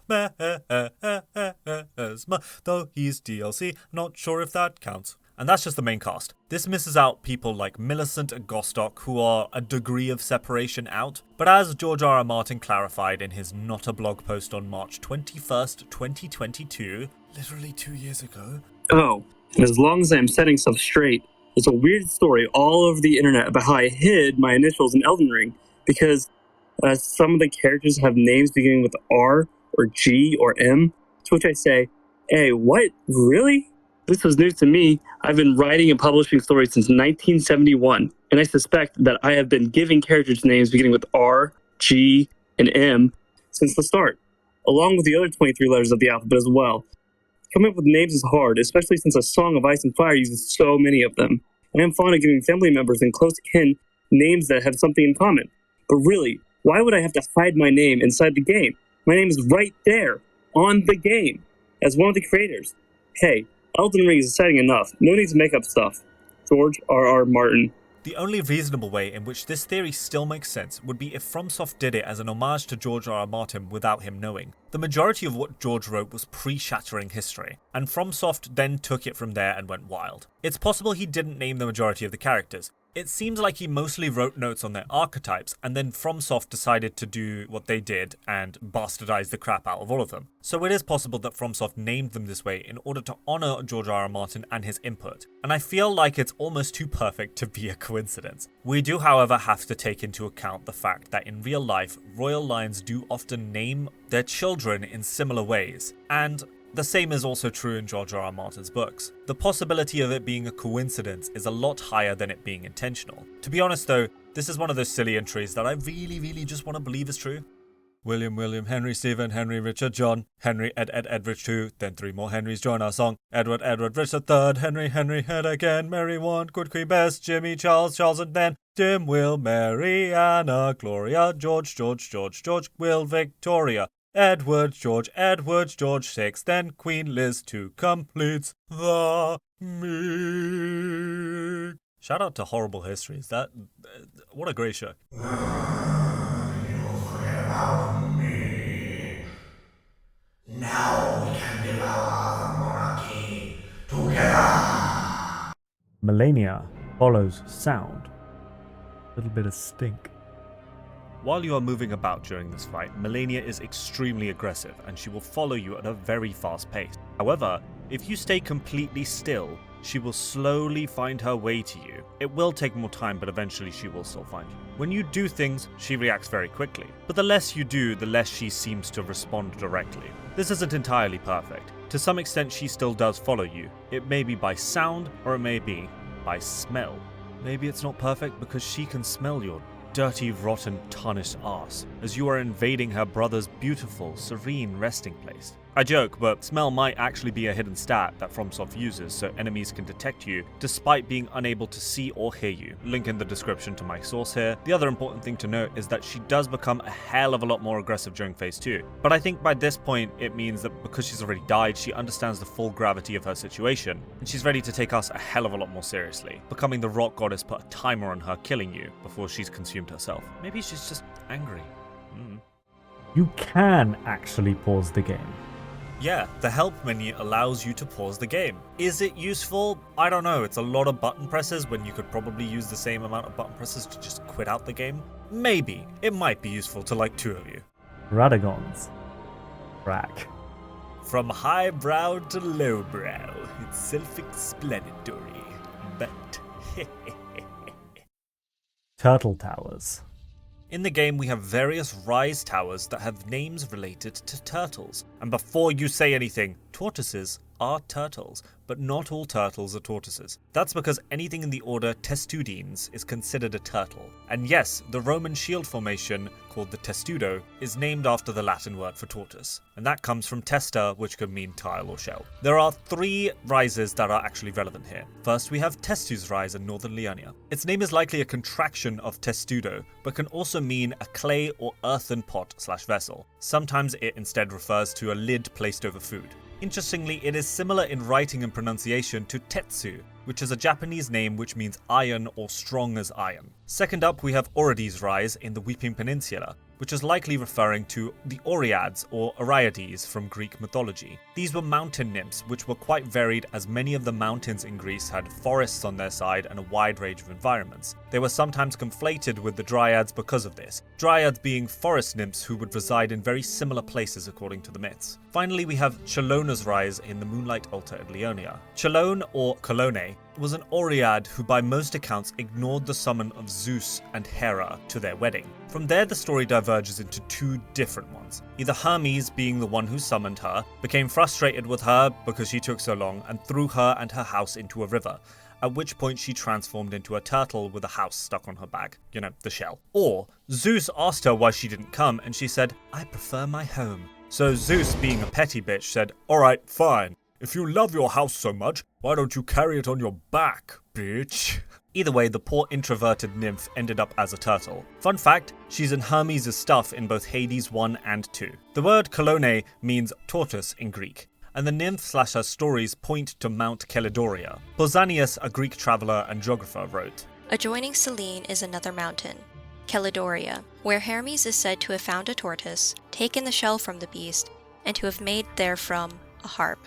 Mesmer, though he's DLC, not sure if that counts. And that's just the main cast. This misses out people like Millicent and Gostock, who are a degree of separation out, but as George R.R. Martin clarified in his Not a Blog post on March 21st, 2022, literally 2 years ago. Oh, and as long as I'm setting stuff straight, there's a weird story all over the internet about how I hid my initials in Eldenring, because some of the characters have names beginning with R, or G, or M, to which I say, hey, what? Really? This was news to me. I've been writing and publishing stories since 1971, and I suspect that I have been giving characters names beginning with R, G, and M since the start, along with the other 23 letters of the alphabet as well. Coming up with names is hard, especially since A Song of Ice and Fire uses so many of them, and I'm fond of giving family members and close kin names that have something in common. But really, why would I have to hide my name inside the game? My name is right there, on the game, as one of the creators. Hey, Eldenring is exciting enough. No need to make up stuff. George R.R. Martin. The only reasonable way in which this theory still makes sense would be if FromSoft did it as an homage to George R.R. Martin without him knowing. The majority of what George wrote was pre-Shattering history, and FromSoft then took it from there and went wild. It's possible he didn't name the majority of the characters. It seems like he mostly wrote notes on their archetypes, and then FromSoft decided to do what they did and bastardize the crap out of all of them. So it is possible that FromSoft named them this way in order to honor George R.R. Martin and his input, and I feel like it's almost too perfect to be a coincidence. We do, however, have to take into account the fact that in real life, royal lines do often name their children in similar ways, and the same is also true in George R.R. Martin's books. The possibility of it being a coincidence is a lot higher than it being intentional. To be honest though, this is one of those silly entries that I really just want to believe is true. William, Henry, Stephen, Henry, Richard, John, Henry, Edrich 2, then 3 more Henrys join our song. Edward, Richard 3rd, Henry, Head again, Mary 1, Good Queen Bess, Jimmy, Charles, and then Jim, Will, Mary, Anna, Gloria, George, Will, Victoria. Edward, George 6, then Queen Liz 2 completes the me. Shout out to Horrible Histories. What a great show. You forget about me. Now we can devour the monarchy together. Malenia follows sound. A little bit of stink. While you are moving about during this fight, Malenia is extremely aggressive and she will follow you at a very fast pace. However, if you stay completely still, she will slowly find her way to you. It will take more time, but eventually she will still find you. When you do things, she reacts very quickly. But the less you do, the less she seems to respond directly. This isn't entirely perfect. To some extent, she still does follow you. It may be by sound, or it may be by smell. Maybe it's not perfect because she can smell your dirty, rotten, tarnished arse as you are invading her brother's beautiful, serene resting place. I joke, but smell might actually be a hidden stat that FromSoft uses so enemies can detect you despite being unable to see or hear you. Link in the description to my source here. The other important thing to note is that she does become a hell of a lot more aggressive during phase 2. But I think by this point it means that because she's already died, she understands the full gravity of her situation, and she's ready to take us a hell of a lot more seriously. Becoming the rock goddess put a timer on her killing you before she's consumed herself. Maybe she's just angry. You can actually pause the game. Yeah, the help menu allows you to pause the game. Is it useful? I don't know, it's a lot of button presses when you could probably use the same amount of button presses to just quit out the game. Maybe. It might be useful to like 2 of you. Radagons. Rack. From highbrow to lowbrow, it's self-explanatory, but Turtle Towers. In the game, we have various rise towers that have names related to turtles. And before you say anything, tortoises are turtles, but not all turtles are tortoises. That's because anything in the order Testudines is considered a turtle. And yes, the Roman shield formation, called the testudo, is named after the Latin word for tortoise. And that comes from testa, which could mean tile or shell. There are 3 rises that are actually relevant here. First, we have Testus Rise in northern Leonia. Its name is likely a contraction of testudo, but can also mean a clay or earthen pot/vessel. Sometimes it instead refers to a lid placed over food. Interestingly, it is similar in writing and pronunciation to Tetsu, which is a Japanese name which means iron or strong as iron. Second up, we have Orides Rise in the Weeping Peninsula, which is likely referring to the Oreads or Oreiades from Greek mythology. These were mountain nymphs which were quite varied, as many of the mountains in Greece had forests on their side and a wide range of environments. They were sometimes conflated with the Dryads because of this, Dryads being forest nymphs who would reside in very similar places according to the myths. Finally, we have Chelona's Rise in the Moonlight Altar at Leonia. Chelone, or Colone, was an Oread who by most accounts ignored the summon of Zeus and Hera to their wedding. From there, the story diverges into 2 different ones. Either Hermes, being the one who summoned her, became frustrated with her because she took so long and threw her and her house into a river, at which point she transformed into a turtle with a house stuck on her back. You know, the shell. Or Zeus asked her why she didn't come and she said, "I prefer my home." So Zeus, being a petty bitch, said, "Alright, fine. If you love your house so much, why don't you carry it on your back, bitch?" Either way, the poor introverted nymph ended up as a turtle. Fun fact, she's in Hermes' stuff in both Hades 1 and 2. The word Colone means tortoise in Greek, and the nymph/her stories point to Mount Caledoria. Pausanias, a Greek traveller and geographer, wrote, Adjoining Selene is another mountain, Caledoria, where Hermes is said to have found a tortoise, taken the shell from the beast, and to have made therefrom a harp.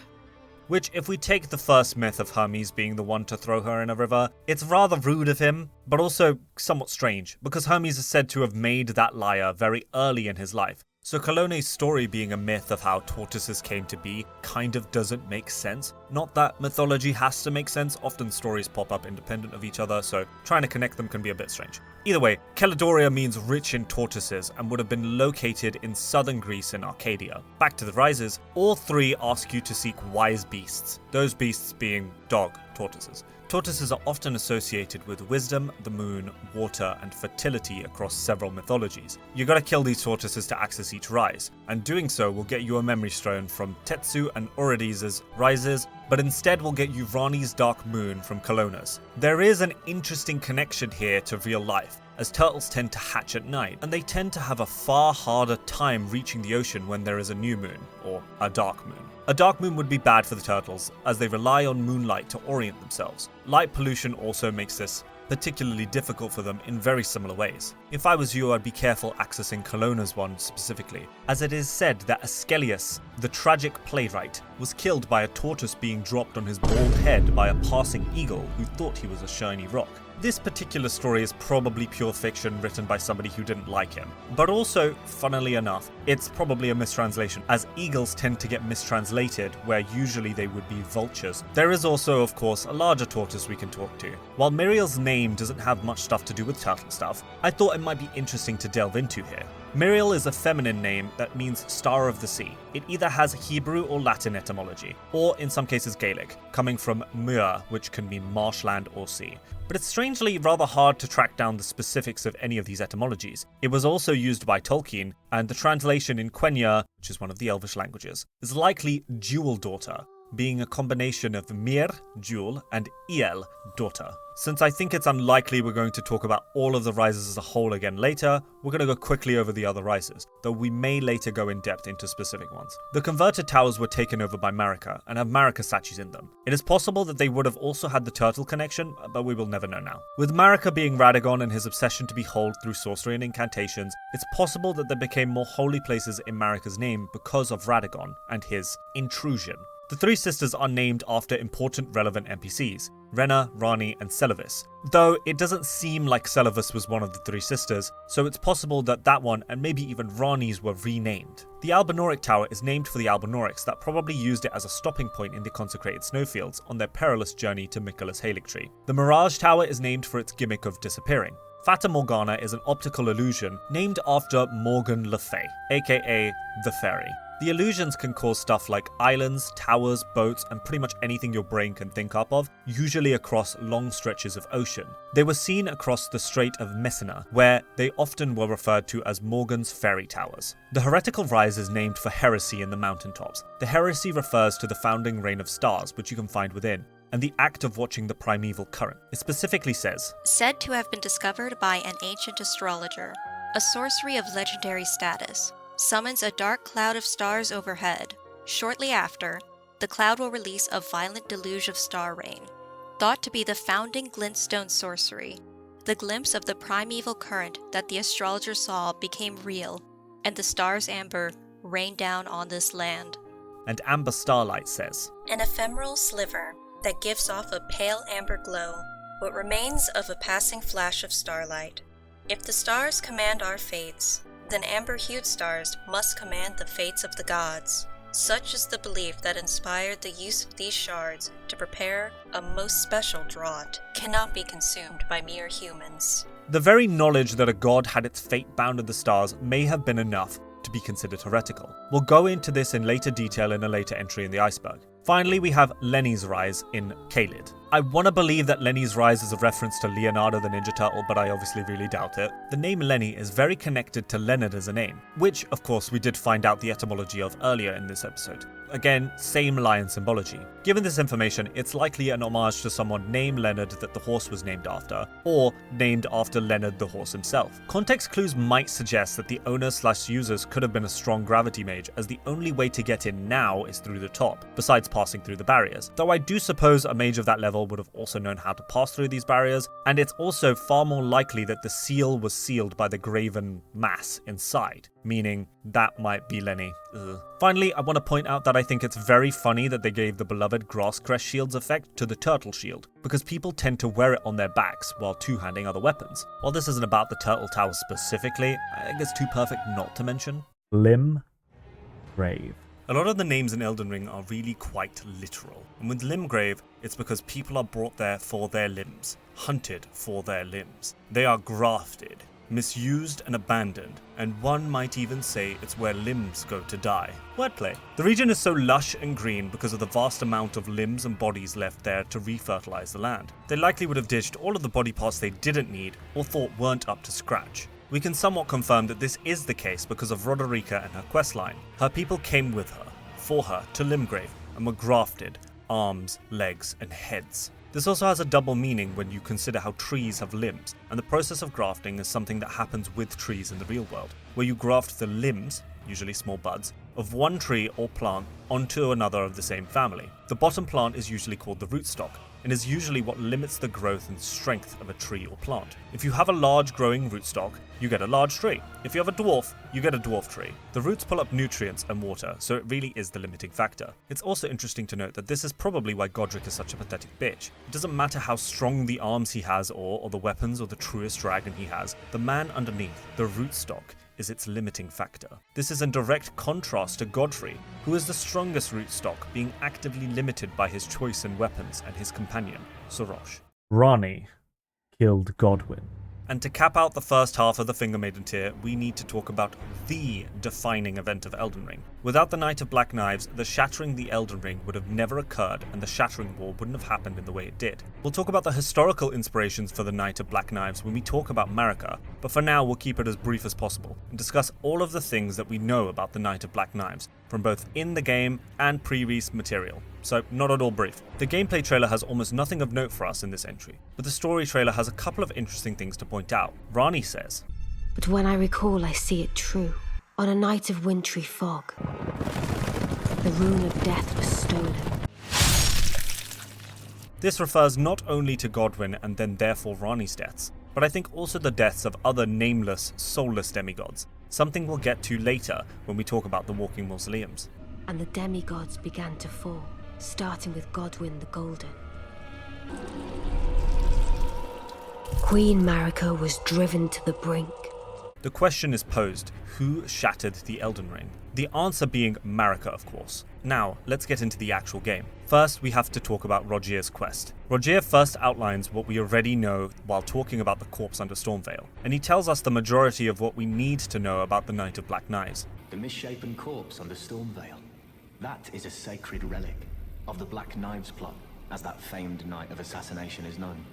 Which, if we take the first myth of Hermes being the one to throw her in a river, it's rather rude of him, but also somewhat strange, because Hermes is said to have made that lyre very early in his life. So Colone's story being a myth of how tortoises came to be kind of doesn't make sense. Not that mythology has to make sense, often stories pop up independent of each other, so trying to connect them can be a bit strange. Either way, Caledoria means rich in tortoises and would have been located in southern Greece in Arcadia. Back to the rises, all 3 ask you to seek wise beasts, those beasts being dog tortoises. Tortoises are often associated with wisdom, the moon, water, and fertility across several mythologies. You gotta kill these tortoises to access each rise, and doing so will get you a memory stone from Tetsu and Orides' rises, but instead will get you Ranni's dark moon from Colonus. There is an interesting connection here to real life, as turtles tend to hatch at night, and they tend to have a far harder time reaching the ocean when there is a new moon, or a dark moon. A dark moon would be bad for the turtles, as they rely on moonlight to orient themselves. Light pollution also makes this particularly difficult for them in very similar ways. If I was you, I'd be careful accessing Colonna's one specifically, as it is said that Askelius, the tragic playwright, was killed by a tortoise being dropped on his bald head by a passing eagle who thought he was a shiny rock. This particular story is probably pure fiction written by somebody who didn't like him. But also, funnily enough, it's probably a mistranslation, as eagles tend to get mistranslated where usually they would be vultures. There is also, of course, a larger tortoise we can talk to. While Miriel's name doesn't have much stuff to do with turtle stuff, I thought it might be interesting to delve into here. Miriel is a feminine name that means Star of the Sea. It either has Hebrew or Latin etymology, or in some cases Gaelic, coming from Muir, which can mean marshland or sea. But it's strangely rather hard to track down the specifics of any of these etymologies. It was also used by Tolkien, and the translation in Quenya, which is one of the Elvish languages, is likely jewel daughter, being a combination of Mir, jewel, and Iel, daughter. Since I think it's unlikely we're going to talk about all of the rises as a whole again later, we're going to go quickly over the other rises, though we may later go in depth into specific ones. The converted towers were taken over by Marika, and have Marika statues in them. It is possible that they would have also had the turtle connection, but we will never know now. With Marika being Radagon and his obsession to behold through sorcery and incantations, it's possible that there became more holy places in Marika's name because of Radagon and his intrusion. The three sisters are named after important relevant NPCs, Renna, Ranni, and Celavis, though it doesn't seem like Celavis was one of the three sisters, so it's possible that that one and maybe even Ranni's were renamed. The Albinoric Tower is named for the Albinorics that probably used it as a stopping point in the consecrated snowfields on their perilous journey to Miquella's Halig Tree. The Mirage Tower is named for its gimmick of disappearing. Fata Morgana is an optical illusion named after Morgan Le Fay, aka the Fairy. The illusions can cause stuff like islands, towers, boats, and pretty much anything your brain can think up of, usually across long stretches of ocean. They were seen across the Strait of Messina, where they often were referred to as Morgan's Fairy Towers. The Heretical Rise is named for heresy in the mountaintops. The heresy refers to the founding reign of stars, which you can find within, and the act of watching the primeval current. It specifically says, said to have been discovered by an ancient astrologer, a sorcery of legendary status. Summons a dark cloud of stars overhead. Shortly after, the cloud will release a violent deluge of star rain. Thought to be the founding glintstone sorcery, the glimpse of the primeval current that the astrologer saw became real, and the stars amber rained down on this land. And Amber Starlight says, an ephemeral sliver that gives off a pale amber glow, what remains of a passing flash of starlight. If the stars command our fates, then amber-hued stars must command the fates of the gods. Such is the belief that inspired the use of these shards to prepare a most special draught, cannot be consumed by mere humans. The very knowledge that a god had its fate bound in the stars may have been enough to be considered heretical. We'll go into this in later detail in a later entry in the Iceberg. Finally, we have Lenny's rise in Caelid. I want to believe that Lenny's rise is a reference to Leonardo the Ninja Turtle, but I obviously really doubt it. The name Lenny is very connected to Leonard as a name, which, of course, we did find out the etymology of earlier in this episode. Again, same lion symbology. Given this information, it's likely an homage to someone named Leonard that the horse was named after, or named after Leonard the horse himself. Context clues might suggest that the owners/users could have been a strong gravity mage, as the only way to get in now is through the top, besides passing through the barriers. Though I do suppose a mage of that level would have also known how to pass through these barriers, and it's also far more likely that the seal was sealed by the graven mass inside, meaning that might be Lenny. Ugh. Finally, I want to point out that I think it's very funny that they gave the beloved grass crest shield's effect to the turtle shield, because people tend to wear it on their backs while two-handing other weapons. While this isn't about the turtle tower specifically, I think it's too perfect not to mention. Limb Grave. A lot of the names in Eldenring are really quite literal, and with Limgrave, it's because people are brought there for their limbs, hunted for their limbs. They are grafted, misused and abandoned, and one might even say it's where limbs go to die. Wordplay. The region is so lush and green because of the vast amount of limbs and bodies left there to refertilize the land. They likely would have ditched all of the body parts they didn't need or thought weren't up to scratch. We can somewhat confirm that this is the case because of Roderika and her questline. Her people came with her, for her, to Limgrave, and were grafted, arms, legs, and heads. This also has a double meaning when you consider how trees have limbs, and the process of grafting is something that happens with trees in the real world, where you graft the limbs, usually small buds, of one tree or plant onto another of the same family. The bottom plant is usually called the rootstock, and is usually what limits the growth and strength of a tree or plant. If you have a large growing rootstock, you get a large tree. If you have a dwarf, you get a dwarf tree. The roots pull up nutrients and water, so it really is the limiting factor. It's also interesting to note that this is probably why Godric is such a pathetic bitch. It doesn't matter how strong the arms he has or the weapons or the truest dragon he has, the man underneath, the rootstock, is its limiting factor. This is in direct contrast to Godfrey, who is the strongest rootstock, being actively limited by his choice in weapons and his companion, Sorosh. Ranni killed Godwyn. And to cap out the first half of the Finger Maiden tier, we need to talk about the defining event of Eldenring. Without the Knight of Black Knives, the shattering the Eldenring would have never occurred, and the Shattering War wouldn't have happened in the way it did. We'll talk about the historical inspirations for the Knight of Black Knives when we talk about Marika, but for now we'll keep it as brief as possible, and discuss all of the things that we know about the Knight of Black Knives, from both in the game and pre-release material. So not at all brief. The gameplay trailer has almost nothing of note for us in this entry, but the story trailer has a couple of interesting things to point out. Ranni says, "But when I recall, I see it true. On a night of wintry fog, the rune of death was stolen." This refers not only to Godwyn and then therefore Ranni's deaths, but I think also the deaths of other nameless, soulless demigods, something we'll get to later when we talk about the walking mausoleums. And the demigods began to fall, starting with Godwyn the Golden. Queen Marika was driven to the brink. The question is posed, who shattered the Eldenring? The answer being Marika, of course. Now, let's get into the actual game. First, we have to talk about Rogier's quest. Rogier first outlines what we already know while talking about the corpse under Stormveil, and he tells us the majority of what we need to know about the Knight of Black Knives. The misshapen corpse under Stormveil. That is a sacred relic of the Black Knives plot, as that famed night of assassination is known.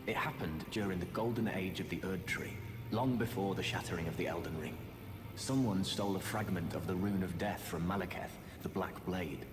It happened during the golden age of the erdtree, long before the shattering of the Eldenring. Someone stole a fragment of the rune of death from Malekith, the Black Blade,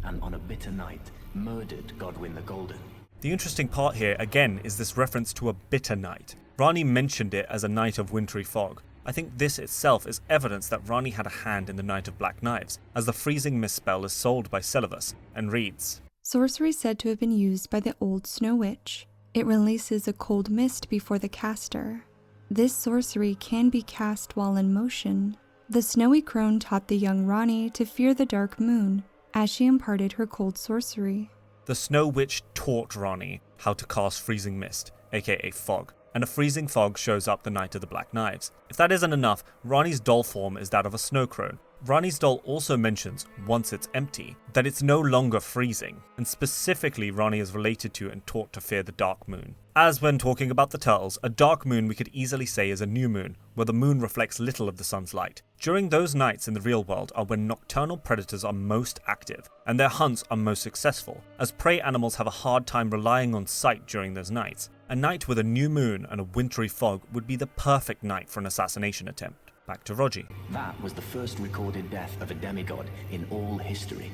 and on a bitter night, murdered Godwyn the Golden. The interesting part here, again, is this reference to a bitter night. Ranni mentioned it as a night of wintry fog. I think this itself is evidence that Ranni had a hand in the Knight of Black Knives, as the freezing mist spell is sold by Celivus, and reads, "Sorcery said to have been used by the old Snow Witch. It releases a cold mist before the caster. This sorcery can be cast while in motion. The snowy crone taught the young Ranni to fear the dark moon, as she imparted her cold sorcery." The Snow Witch taught Ranni how to cast freezing mist, aka fog, and a freezing fog shows up the Knight of the Black Knives. If that isn't enough, Ranni's doll form is that of a snow crone. Ranni's doll also mentions, once it's empty, that it's no longer freezing, and specifically Ranni is related to and taught to fear the dark moon. As when talking about the turtles, a dark moon we could easily say is a new moon, where the moon reflects little of the sun's light. During those nights in the real world are when nocturnal predators are most active, and their hunts are most successful, as prey animals have a hard time relying on sight during those nights. A night with a new moon and a wintry fog would be the perfect night for an assassination attempt. Back to Roger. That was the first recorded death of a demigod in all history,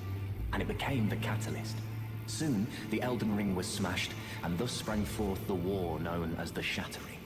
and it became the catalyst. Soon, the Eldenring was smashed, and thus sprang forth the war known as the Shattering.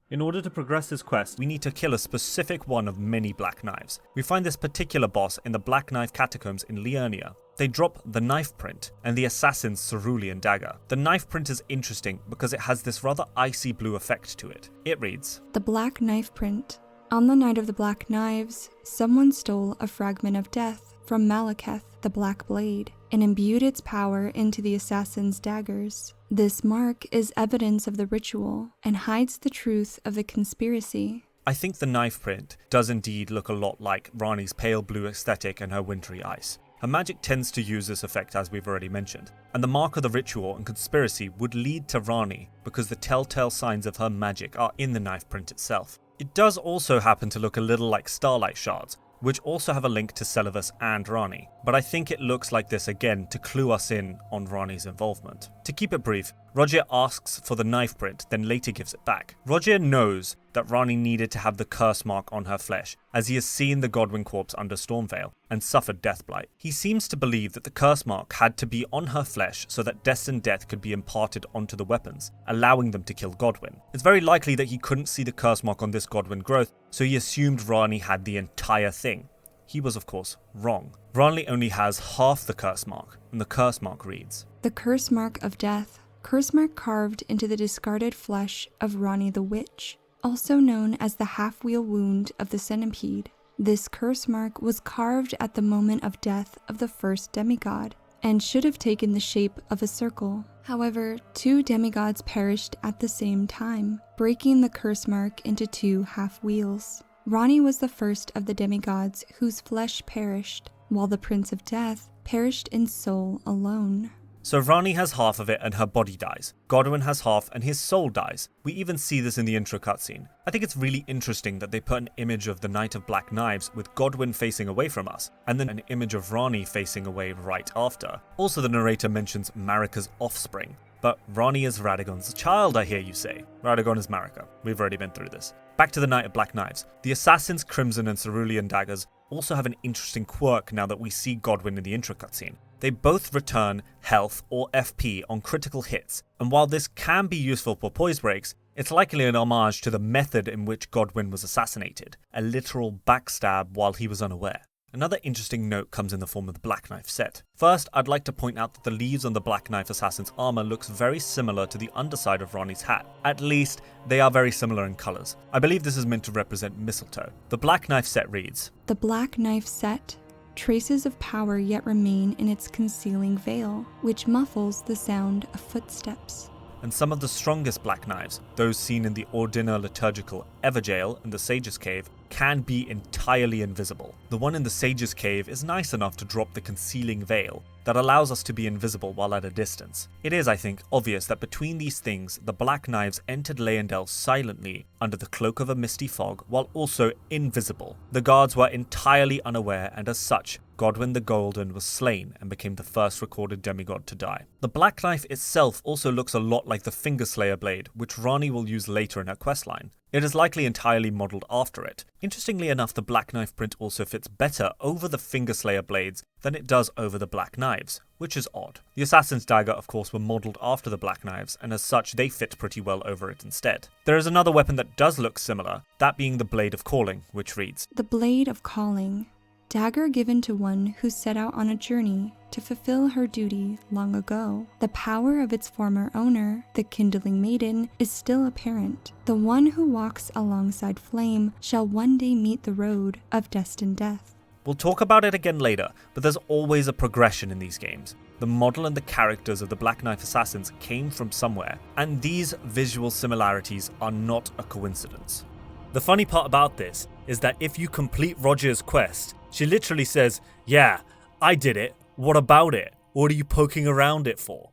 In order to progress this quest, we need to kill a specific one of many Black Knives. We find this particular boss in the Black Knife Catacombs in Leonia. They drop the knife print and the assassin's cerulean dagger. The knife print is interesting because it has this rather icy blue effect to it. It reads, "The Black Knife Print. On the night of the Black Knives, someone stole a fragment of death from Malekith, the Black Blade, and imbued its power into the assassin's daggers. This mark is evidence of the ritual and hides the truth of the conspiracy." I think the knife print does indeed look a lot like Ranni's pale blue aesthetic and her wintry ice. Her magic tends to use this effect, as we've already mentioned, and the mark of the ritual and conspiracy would lead to Ranni because the telltale signs of her magic are in the knife print itself. It does also happen to look a little like starlight shards, which also have a link to Celivus and Ranni, but I think it looks like this again to clue us in on Ranni's involvement. To keep it brief, Rogier asks for the knife print, then later gives it back. Rogier knows that Ranni needed to have the curse mark on her flesh, as he has seen the Godwyn corpse under Stormveil and suffered deathblight. He seems to believe that the curse mark had to be on her flesh so that destined death could be imparted onto the weapons, allowing them to kill Godwyn. It's very likely that he couldn't see the curse mark on this Godwyn growth, so he assumed Ranni had the entire thing. He was, of course, wrong. Ranni only has half the curse mark, and the curse mark reads, "The curse mark of death curse mark carved into the discarded flesh of Ranni the Witch, also known as the half-wheel wound of the centipede. This curse mark was carved at the moment of death of the first demigod, and should have taken the shape of a circle. However, 2 demigods perished at the same time, breaking the curse mark into 2 half-wheels. Ranni was the first of the demigods whose flesh perished, while the Prince of Death perished in soul alone. So Ranni has half of it and her body dies. Godwyn has half and his soul dies. We even see this in the intro cutscene. I think it's really interesting that they put an image of the Knight of Black Knives with Godwyn facing away from us, and then an image of Ranni facing away right after. Also, the narrator mentions Marika's offspring. But Ranni is Radagon's child, I hear you say. Radagon is Marika. We've already been through this. Back to the Knight of Black Knives. The Assassin's Crimson and Cerulean daggers also have an interesting quirk now that we see Godwyn in the intro cutscene. They both return health or FP on critical hits, and while this can be useful for poise breaks, it's likely an homage to the method in which Godwyn was assassinated, a literal backstab while he was unaware. Another interesting note comes in the form of the Black Knife set. First, I'd like to point out that the leaves on the Black Knife assassin's armor looks very similar to the underside of Ranni's hat. At least, they are very similar in colors. I believe this is meant to represent mistletoe. The Black Knife set reads, "The Black Knife set. Traces of power yet remain in its concealing veil, which muffles the sound of footsteps." And some of the strongest Black Knives, those seen in the Ordina liturgical Everjail and the Sage's Cave, can be entirely invisible. The one in the Sage's Cave is nice enough to drop the concealing veil that allows us to be invisible while at a distance. It is, I think, obvious that between these things, the Black Knives entered Leyendell silently under the cloak of a misty fog while also invisible. The guards were entirely unaware, and as such, Godwyn the Golden was slain and became the first recorded demigod to die. The Black Knife itself also looks a lot like the Fingerslayer blade, which Ranni will use later in her questline. It is likely entirely modelled after it. Interestingly enough, the Black Knife print also fits better over the Fingerslayer blades than it does over the Black Knives, which is odd. The Assassin's Dagger, of course, were modelled after the Black Knives, and as such, they fit pretty well over it instead. There is another weapon that does look similar, that being the Blade of Calling, which reads, "The Blade of Calling. Dagger given to one who set out on a journey to fulfill her duty long ago. The power of its former owner, the Kindling Maiden, is still apparent. The one who walks alongside flame shall one day meet the road of destined death." We'll talk about it again later, but there's always a progression in these games. The model and the characters of the Black Knife Assassins came from somewhere, and these visual similarities are not a coincidence. The funny part about this is that if you complete Roger's quest, she literally says, "Yeah, I did it. What about it? What are you poking around it for?"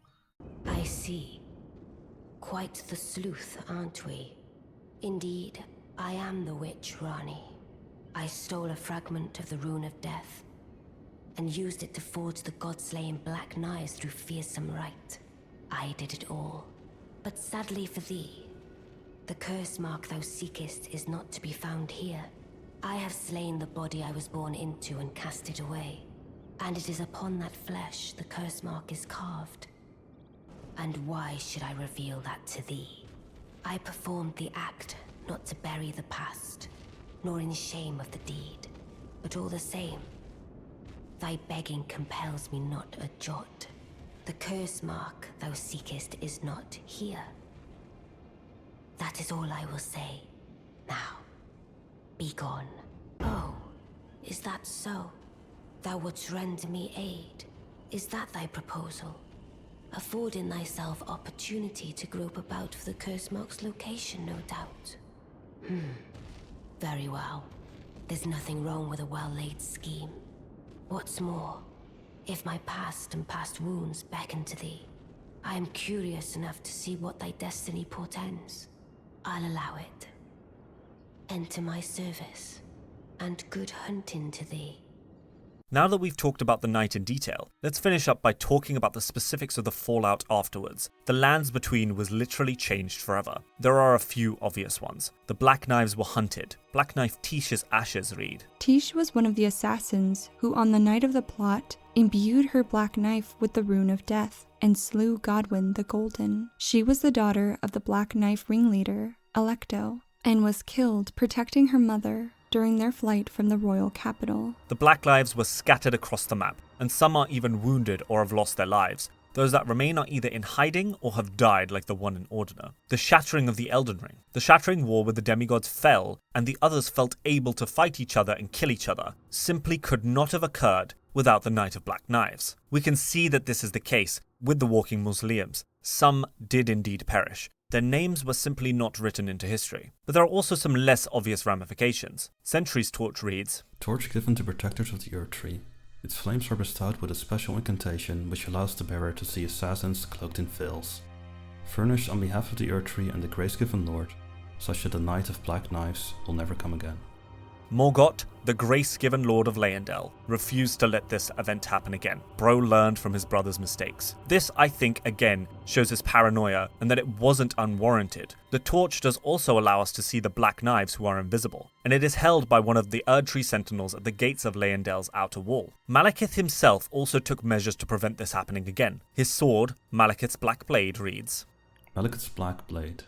"I see. Quite the sleuth, aren't we? Indeed, I am the witch Ranni. I stole a fragment of the Rune of Death and used it to forge the god-slaying black knives through fearsome rite. I did it all. But sadly for thee, the curse mark thou seekest is not to be found here. I have slain the body I was born into and cast it away, and it is upon that flesh the curse mark is carved. And why should I reveal that to thee? I performed the act not to bury the past, nor in shame of the deed, but all the same, thy begging compels me not a jot. The curse mark thou seekest is not here. That is all I will say. Now, be gone." "Oh, is that so? Thou wouldst render me aid. Is that thy proposal? Affording thyself opportunity to grope about for the curse mark's location, no doubt. Very well. There's nothing wrong with a well-laid scheme. What's more, if my past and past wounds beckon to thee, I am curious enough to see what thy destiny portends. I'll allow it. Enter my service, and good hunting to thee." Now that we've talked about the night in detail, let's finish up by talking about the specifics of the fallout afterwards. The lands between was literally changed forever. There are a few obvious ones. The Black Knives were hunted. Black Knife Tish's ashes read, Tish was one of the assassins who on the night of the plot imbued her black knife with the Rune of Death and slew Godwyn the Golden. She was the daughter of the Black Knife ringleader, Alecto, and was killed protecting her mother during their flight from the royal capital. The Black Lives were scattered across the map, and some are even wounded or have lost their lives. Those that remain are either in hiding or have died like the one in Ordina. The shattering of the Eldenring. The shattering war where the demigods fell and the others felt able to fight each other and kill each other simply could not have occurred without the Night of Black Knives. We can see that this is the case with the walking mausoleums. Some did indeed perish. Their names were simply not written into history. But there are also some less obvious ramifications. Sentry's torch reads, Torch given to protectors of the erdtree. Its flames are bestowed with a special incantation which allows the bearer to see assassins cloaked in veils. Furnished on behalf of the erdtree and the grace-given lord, such that the Night of Black Knives will never come again. Morgott, the grace-given Lord of Leondel, refused to let this event happen again. Bro learned from his brother's mistakes. This, I think, again, shows his paranoia and that it wasn't unwarranted. The torch does also allow us to see the Black Knives who are invisible, and it is held by one of the erdtree sentinels at the gates of Leondel's outer wall. Malekith himself also took measures to prevent this happening again. His sword, Malekith's Black Blade, reads, Malekith's Black Blade.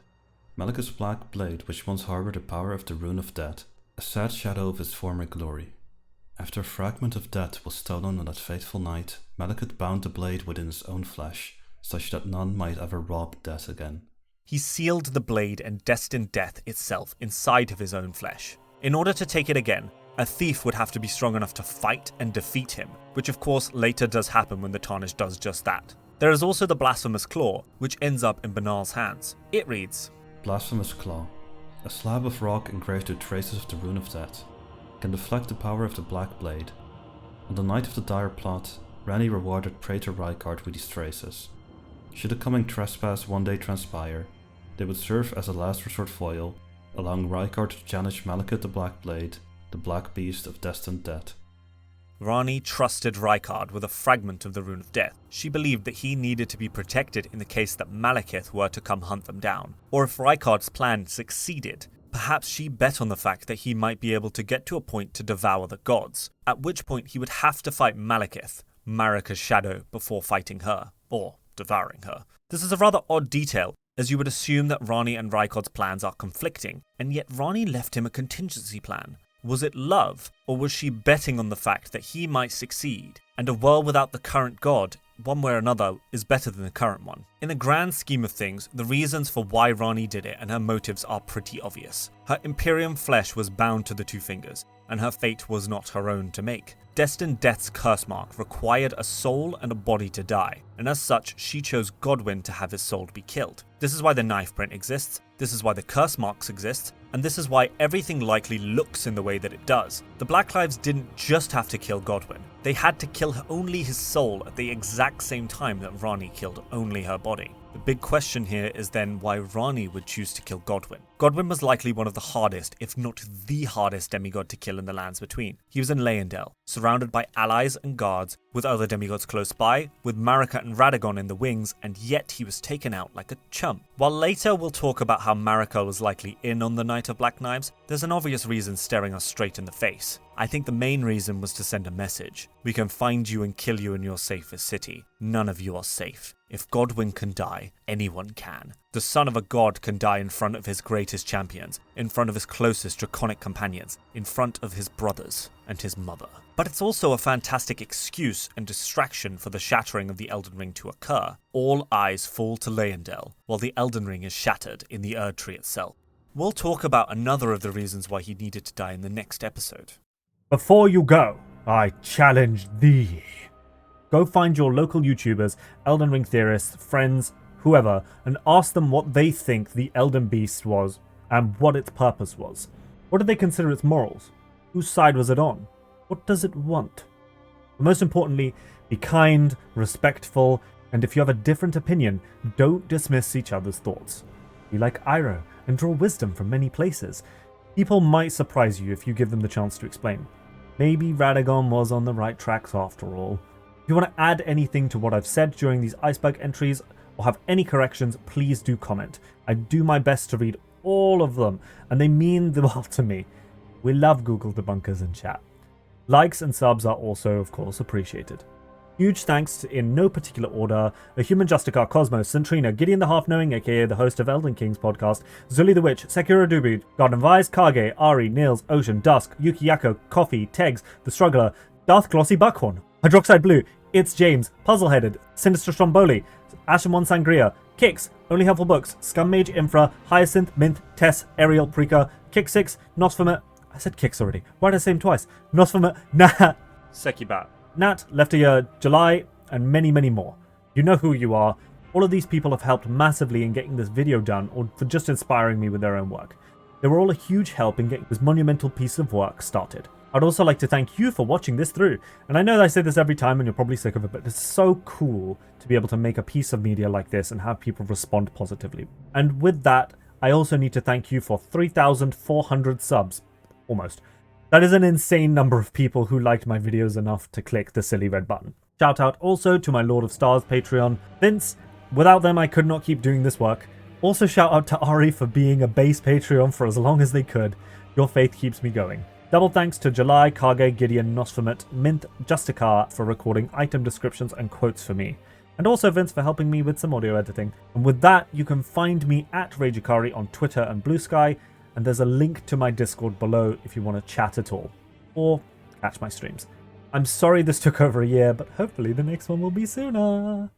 Malekith's Black Blade, which once harbored the power of the Rune of Death, a sad shadow of his former glory. After a fragment of death was stolen on that fateful night, Malekith bound the blade within his own flesh, such that none might ever rob death again. He sealed the blade and destined death itself inside of his own flesh. In order to take it again, a thief would have to be strong enough to fight and defeat him, which of course later does happen when the Tarnished does just that. There is also the Blasphemous Claw, which ends up in Banal's hands. It reads, Blasphemous Claw. A slab of rock engraved with traces of the Rune of Death can deflect the power of the Black Blade. On the night of the dire plot, Ranni rewarded Praetor Rykard with these traces. Should a coming trespass one day transpire, they would serve as a last resort foil, allowing Rykard to challenge Malekith the Black Blade, the Black Beast of destined death. Ranni trusted Rykard with a fragment of the Rune of Death. She believed that he needed to be protected in the case that Malekith were to come hunt them down. Or if Rykard's plan succeeded, perhaps she bet on the fact that he might be able to get to a point to devour the gods, at which point he would have to fight Malekith, Marika's shadow, before fighting her, or devouring her. This is a rather odd detail, as you would assume that Ranni and Rykard's plans are conflicting, and yet Ranni left him a contingency plan. Was it love, or was she betting on the fact that he might succeed, and a world without the current god, one way or another, is better than the current one? In the grand scheme of things, the reasons for why Ranni did it and her motives are pretty obvious. Her Imperium flesh was bound to the two fingers, and her fate was not her own to make. Destined Death's curse mark required a soul and a body to die, and as such, she chose Godwyn to have his soul be killed. This is why the knife print exists, this is why the curse marks exist, and this is why everything likely looks in the way that it does. The Black Lives didn't just have to kill Godwyn, they had to kill only his soul at the exact same time that Ranni killed only her body. The big question here is then why Ranni would choose to kill Godwyn. Godwyn was likely one of the hardest, if not the hardest demigod to kill in the lands between. He was in Leondel, surrounded by allies and guards, with other demigods close by, with Marika and Radagon in the wings, and yet he was taken out like a chump. While later we'll talk about how Marika was likely in on the Night of Black Knives, there's an obvious reason staring us straight in the face. I think the main reason was to send a message. We can find you and kill you in your safest city. None of you are safe. If Godwyn can die, anyone can. The son of a god can die in front of his greatest champions, in front of his closest draconic companions, in front of his brothers and his mother. But it's also a fantastic excuse and distraction for the shattering of the Eldenring to occur. All eyes fall to Leondel, while the Eldenring is shattered in the erdtree itself. We'll talk about another of the reasons why he needed to die in the next episode. Before you go, I challenge thee. Go find your local YouTubers, Elden Ring theorists, friends, whoever, and ask them what they think the Elden Beast was and what its purpose was. What did they consider its morals? Whose side was it on? What does it want? But most importantly, be kind, respectful, and if you have a different opinion, don't dismiss each other's thoughts. Be like Iroh and draw wisdom from many places. People might surprise you if you give them the chance to explain. Maybe Radagon was on the right tracks after all. If you want to add anything to what I've said during these Iceberg entries, or have any corrections, please do comment. I do my best to read all of them, and they mean the world to me. We love Google debunkers in chat. Likes and subs are also, of course, appreciated. Huge thanks to, in no particular order, A Human Justicar, Cosmos, Centrina, Gideon the Half-Knowing, aka the host of Elden Kings podcast, Zully the Witch, Sekiro Dubi, Garden Vise, Kage, Ari, Nils, Ocean, Dusk, Yuki Yako, Coffee, Tegs, The Struggler, Darth Glossy Buckhorn, Hydroxide Blue, It's James, Puzzleheaded, Sinister Stromboli, Ashenmon Sangria, Kix, Only Helpful Books, Scummage Infra, Hyacinth, Minthe, Tess, Ariel, Prika, Kick6, Nosfermat. I said Kix already. Why did I say him twice? Nosfermat, Nat, Sekibat, Nat, Leftyer, July, and many, many more. You know who you are. All of these people have helped massively in getting this video done, or for just inspiring me with their own work. They were all a huge help in getting this monumental piece of work started. I'd also like to thank you for watching this through, and I know that I say this every time and you're probably sick of it, but it's so cool to be able to make a piece of media like this and have people respond positively. And with that, I also need to thank you for 3,400 subs. Almost. That is an insane number of people who liked my videos enough to click the silly red button. Shout out also to my Lord of Stars Patreon, Vince. Without them, I could not keep doing this work. Also shout out to Ari for being a base Patreon for as long as they could. Your faith keeps me going. Double thanks to July, Kage, Gideon, Nosfermat, Minthe, Justikar for recording item descriptions and quotes for me. And also Vince for helping me with some audio editing. And with that, you can find me at Rageakari on Twitter and Blue Sky, and there's a link to my Discord below if you want to chat at all, or catch my streams. I'm sorry this took over a year, but hopefully the next one will be sooner.